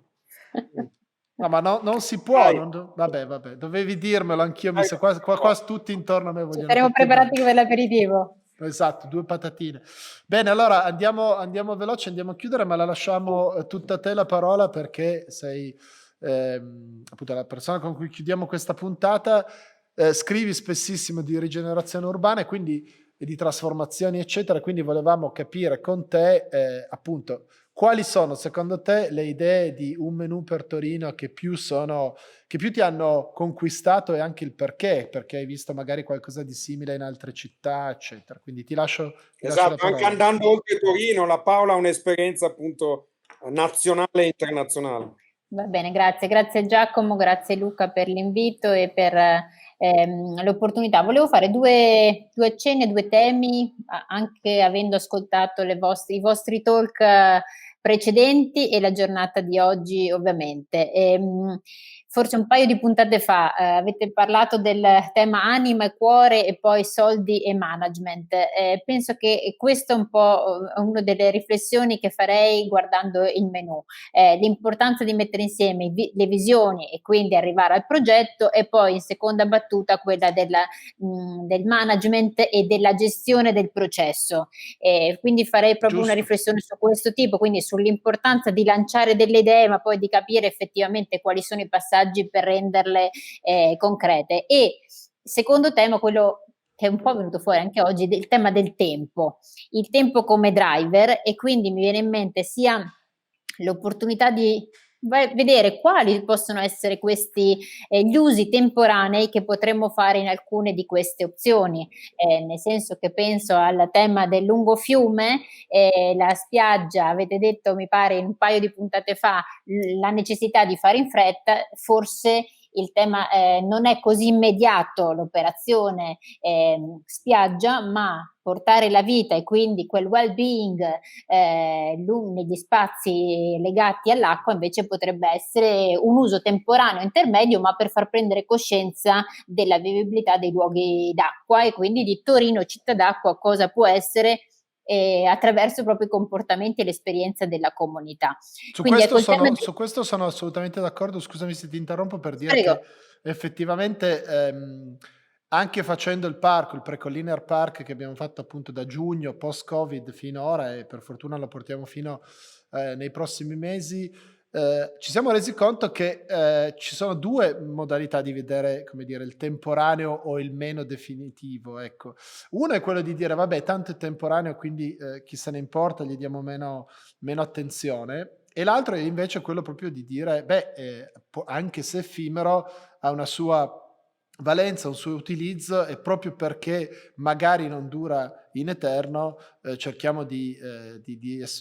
No, ma non si può. Dai. Vabbè, dovevi dirmelo anch'io. Mi sa qua tutti intorno a me Ci vogliono saremo tutti preparati bene. per l'aperitivo. Esatto, 2 patatine. Bene, allora andiamo veloce, andiamo a chiudere, ma la lasciamo tutta a te la parola, perché sei appunto la persona con cui chiudiamo questa puntata. Scrivi spessissimo di rigenerazione urbana e di trasformazioni, eccetera. Quindi volevamo capire con te appunto quali sono secondo te le idee di un menù per Torino che più ti hanno conquistato, e anche il perché hai visto magari qualcosa di simile in altre città, eccetera. Quindi ti lascio la Esatto, parola. anche andando oltre Torino, la Paola ha un'esperienza appunto nazionale e internazionale. Va bene, grazie Giacomo, grazie Luca per l'invito e per l'opportunità. Volevo fare due accenni, 2 temi, anche avendo ascoltato i vostri talk precedenti e la giornata di oggi ovviamente. Forse un paio di puntate fa avete parlato del tema anima e cuore e poi soldi e management. Penso che questo è un po' una delle riflessioni che farei guardando il menu. L'importanza di mettere insieme le visioni e quindi arrivare al progetto, e poi in seconda battuta quella del management e della gestione del processo. Quindi farei proprio una Giusto. riflessione su questo tipo, quindi sull'importanza di lanciare delle idee ma poi di capire effettivamente quali sono i passaggi per renderle concrete. E secondo tema, quello che è un po' venuto fuori anche oggi, il tema del tempo, il tempo come driver, e quindi mi viene in mente sia l'opportunità di vedere quali possono essere questi gli usi temporanei che potremmo fare in alcune di queste opzioni, nel senso che penso al tema del lungo fiume, la spiaggia, avete detto mi pare in un paio di puntate fa la necessità di fare in fretta, forse il tema non è così immediato l'operazione spiaggia, ma portare la vita e quindi quel well-being negli spazi legati all'acqua invece potrebbe essere un uso temporaneo intermedio, ma per far prendere coscienza della vivibilità dei luoghi d'acqua e quindi di Torino città d'acqua cosa può essere attraverso proprio i comportamenti e l'esperienza della comunità. Su Quindi questo, ecco il tema su questo sono assolutamente d'accordo, scusami se ti interrompo per dire Prego. che effettivamente anche facendo il parco, il pre-Colliner Park che abbiamo fatto appunto da giugno post-Covid finora, e per fortuna lo portiamo fino nei prossimi mesi, ci siamo resi conto che ci sono due modalità di vedere, come dire, il temporaneo o il meno definitivo, ecco. Uno è quello di dire vabbè, tanto è temporaneo, quindi chi se ne importa, gli diamo meno attenzione, e l'altro è invece quello proprio di dire beh, anche se effimero ha una sua valenza, un suo utilizzo, e proprio perché magari non dura in eterno cerchiamo di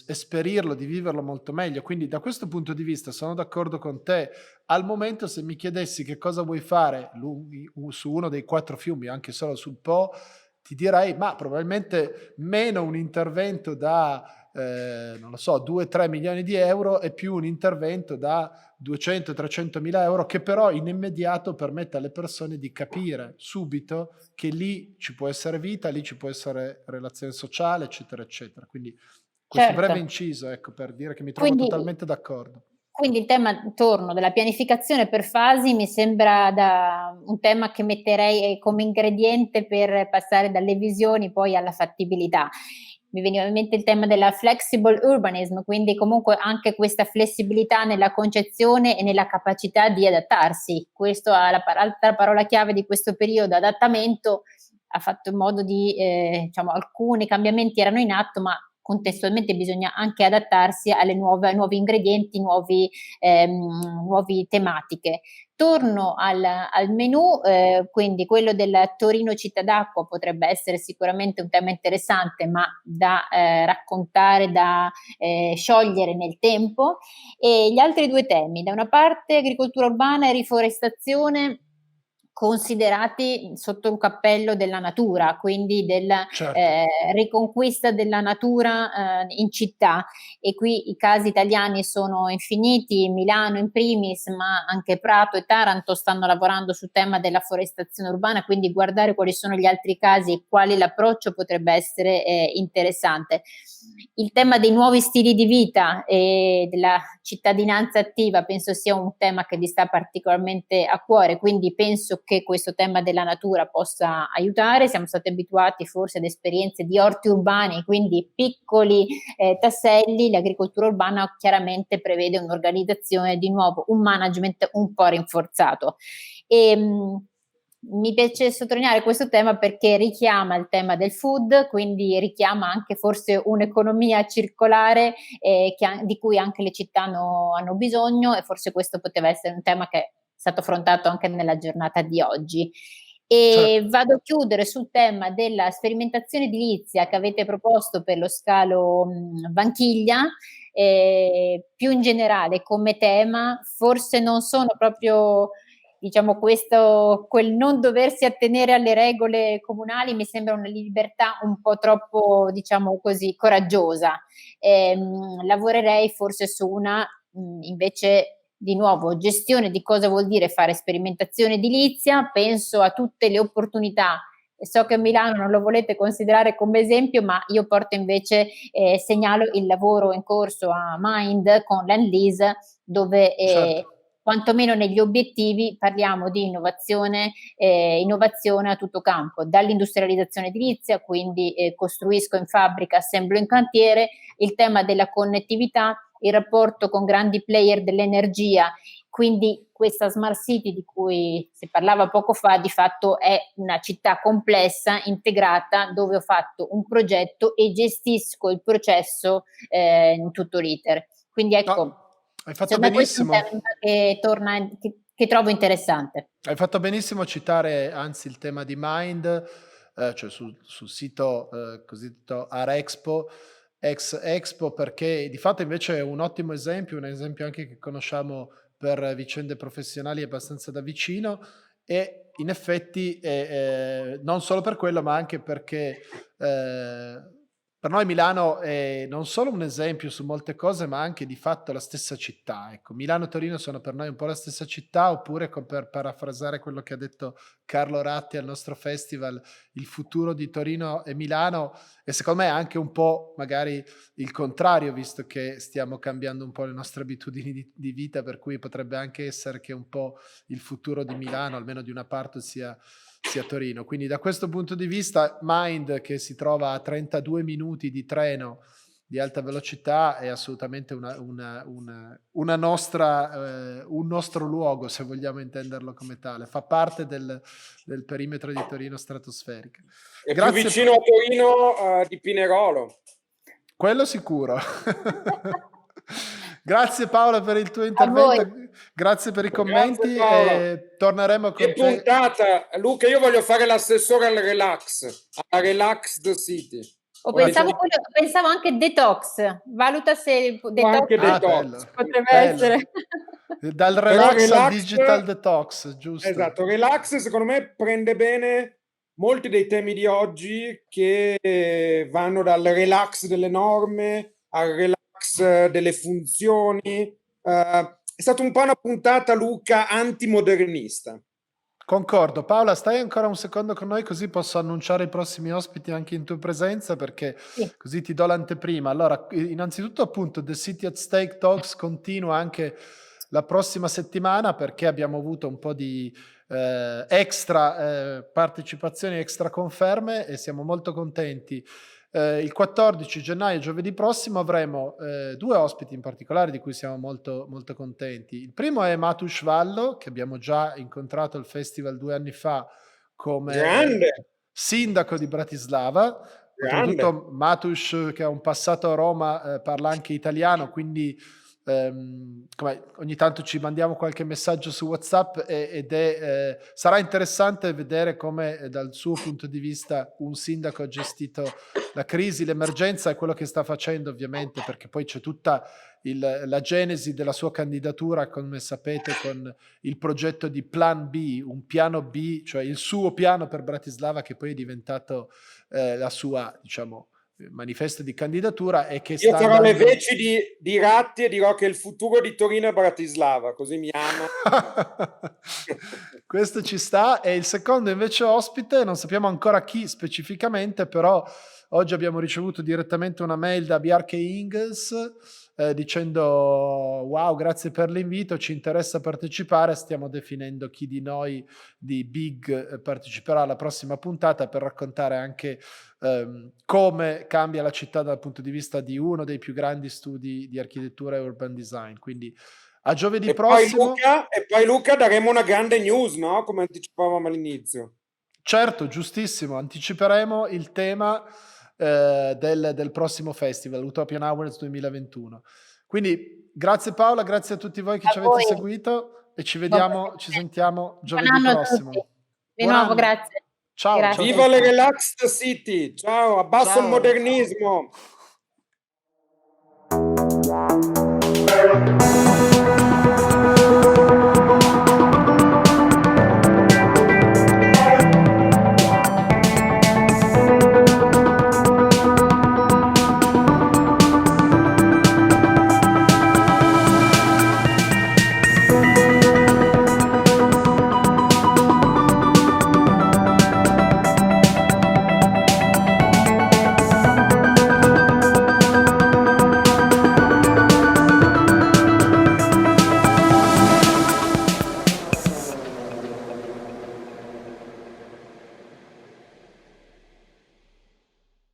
esperirlo, di viverlo molto meglio. Quindi da questo punto di vista sono d'accordo con te. Al momento, se mi chiedessi che cosa vuoi fare su uno dei 4 fiumi, anche solo sul Po, ti direi ma probabilmente meno un intervento da non lo so, 2-3 milioni di euro, e più un intervento da 200-300 mila euro, che però in immediato permette alle persone di capire subito che lì ci può essere vita, lì ci può essere relazione sociale, eccetera, eccetera. Quindi questo Certo. breve inciso, ecco, per dire che mi trovo totalmente d'accordo. Quindi il tema intorno della pianificazione per fasi mi sembra un tema che metterei come ingrediente per passare dalle visioni poi alla fattibilità. Mi veniva in mente il tema della flexible urbanism, quindi comunque anche questa flessibilità nella concezione e nella capacità di adattarsi. Questo è l'altra parola chiave di questo periodo, adattamento. Ha fatto in modo diciamo, alcuni cambiamenti erano in atto, ma contestualmente bisogna anche adattarsi ai nuovi ingredienti, nuovi tematiche. Torno al menù, quindi quello del Torino città d'acqua potrebbe essere sicuramente un tema interessante, ma da raccontare, da sciogliere nel tempo. E gli altri due temi, da una parte agricoltura urbana e riforestazione, considerati sotto un cappello della natura, quindi della riconquista della natura in città, e qui i casi italiani sono infiniti, Milano in primis, ma anche Prato e Taranto stanno lavorando sul tema della forestazione urbana, quindi guardare quali sono gli altri casi e quale l'approccio potrebbe essere interessante. Il tema dei nuovi stili di vita e della cittadinanza attiva penso sia un tema che vi sta particolarmente a cuore, quindi penso che questo tema della natura possa aiutare. Siamo stati abituati forse ad esperienze di orti urbani, quindi piccoli tasselli. L'agricoltura urbana chiaramente prevede un'organizzazione, di nuovo un management un po' rinforzato. Mi piace sottolineare questo tema perché richiama il tema del food, quindi richiama anche forse un'economia circolare di cui anche le città hanno bisogno, e forse questo poteva essere un tema che è stato affrontato anche nella giornata di oggi. E vado a chiudere sul tema della sperimentazione edilizia che avete proposto per lo scalo Vanchiglia. Più in generale come tema, forse non sono proprio diciamo quel non doversi attenere alle regole comunali mi sembra una libertà un po' troppo, diciamo così, coraggiosa. Lavorerei forse su una invece, di nuovo, gestione di cosa vuol dire fare sperimentazione edilizia. Penso a tutte le opportunità. So che a Milano non lo volete considerare come esempio, ma io porto invece, segnalo il lavoro in corso a Mind con Land Lease, dove Certo. quantomeno negli obiettivi parliamo di innovazione a tutto campo, dall'industrializzazione edilizia, quindi costruisco in fabbrica, assemblo in cantiere, il tema della connettività, il rapporto con grandi player dell'energia. Quindi questa Smart City di cui si parlava poco fa di fatto è una città complessa, integrata, dove ho fatto un progetto e gestisco il processo in tutto l'iter. Quindi ecco, No, hai fatto secondo me questo è un benissimo. tema che trovo interessante. Hai fatto benissimo a citare anzi il tema di Mind, cioè sul sito cosiddetto Arexpo, ex Expo, perché di fatto invece è un ottimo esempio, un esempio anche che conosciamo per vicende professionali abbastanza da vicino, e in effetti non solo per quello, ma anche perché per noi Milano è non solo un esempio su molte cose, ma anche di fatto la stessa città. Ecco, Milano e Torino sono per noi un po' la stessa città, oppure, per parafrasare quello che ha detto Carlo Ratti al nostro festival, il futuro di Torino e Milano, e secondo me anche un po' magari il contrario, visto che stiamo cambiando un po' le nostre abitudini di vita, per cui potrebbe anche essere che un po' il futuro di Milano, almeno di una parte, sia Torino. Quindi da questo punto di vista Mind, che si trova a 32 minuti di treno di alta velocità, è assolutamente una nostra, un nostro luogo, se vogliamo intenderlo come tale. Fa parte del perimetro di Torino Stratosferica. È più vicino a Torino di Pinerolo. Quello sicuro. Grazie Paola per il tuo intervento, grazie per i commenti e torneremo con te. Puntata, Luca, io voglio fare l'assessore al relax, alla Relaxed City. Pensavo anche detox, valuta se detox, anche detox. potrebbe essere. Dal relax al digital detox, giusto? Esatto, relax secondo me prende bene molti dei temi di oggi, che vanno dal relax delle norme al relax delle funzioni. È stata un po' una puntata, Luca, antimodernista. Concordo. Paola, stai ancora un secondo con noi, così posso annunciare i prossimi ospiti anche in tua presenza, perché così ti do l'anteprima. Allora, innanzitutto appunto The City at Stake Talks continua anche la prossima settimana, perché abbiamo avuto un po' di extra partecipazioni, extra conferme, e siamo molto contenti. Il 14 gennaio, giovedì prossimo, avremo due ospiti in particolare di cui siamo molto, molto contenti. Il primo è Matusz Vallo, che abbiamo già incontrato al festival 2 anni fa come sindaco di Bratislava. Oltretutto Matusz, che ha un passato a Roma, parla anche italiano, quindi ogni tanto ci mandiamo qualche messaggio su WhatsApp ed sarà interessante vedere come dal suo punto di vista un sindaco ha gestito la crisi, l'emergenza, e quello che sta facendo, ovviamente, perché poi c'è tutta la genesi della sua candidatura, come sapete, con il progetto di Plan B, un piano B, cioè il suo piano per Bratislava, che poi è diventato la sua, diciamo, manifesto di candidatura, e che io farò le veci di Ratti e dirò che il futuro di Torino è Bratislava, così mi ama. Questo ci sta. E il secondo invece ospite, non sappiamo ancora chi specificamente, però oggi abbiamo ricevuto direttamente una mail da Bjarke Ingels dicendo: wow, grazie per l'invito, ci interessa partecipare, stiamo definendo chi di noi di Big parteciperà alla prossima puntata, per raccontare anche come cambia la città dal punto di vista di uno dei più grandi studi di architettura e urban design. Quindi a giovedì prossimo. E poi Luca daremo una grande news, no? Come anticipavamo all'inizio. Certo, giustissimo, anticiperemo il tema del prossimo festival, Utopian Hours 2021. Quindi grazie Paola, grazie a tutti voi che ci avete seguito, e ci vediamo, ci sentiamo giovedì prossimo. Di nuovo, grazie. Ciao. Grazie. Viva le Relaxed City, ciao, abbasso il modernismo.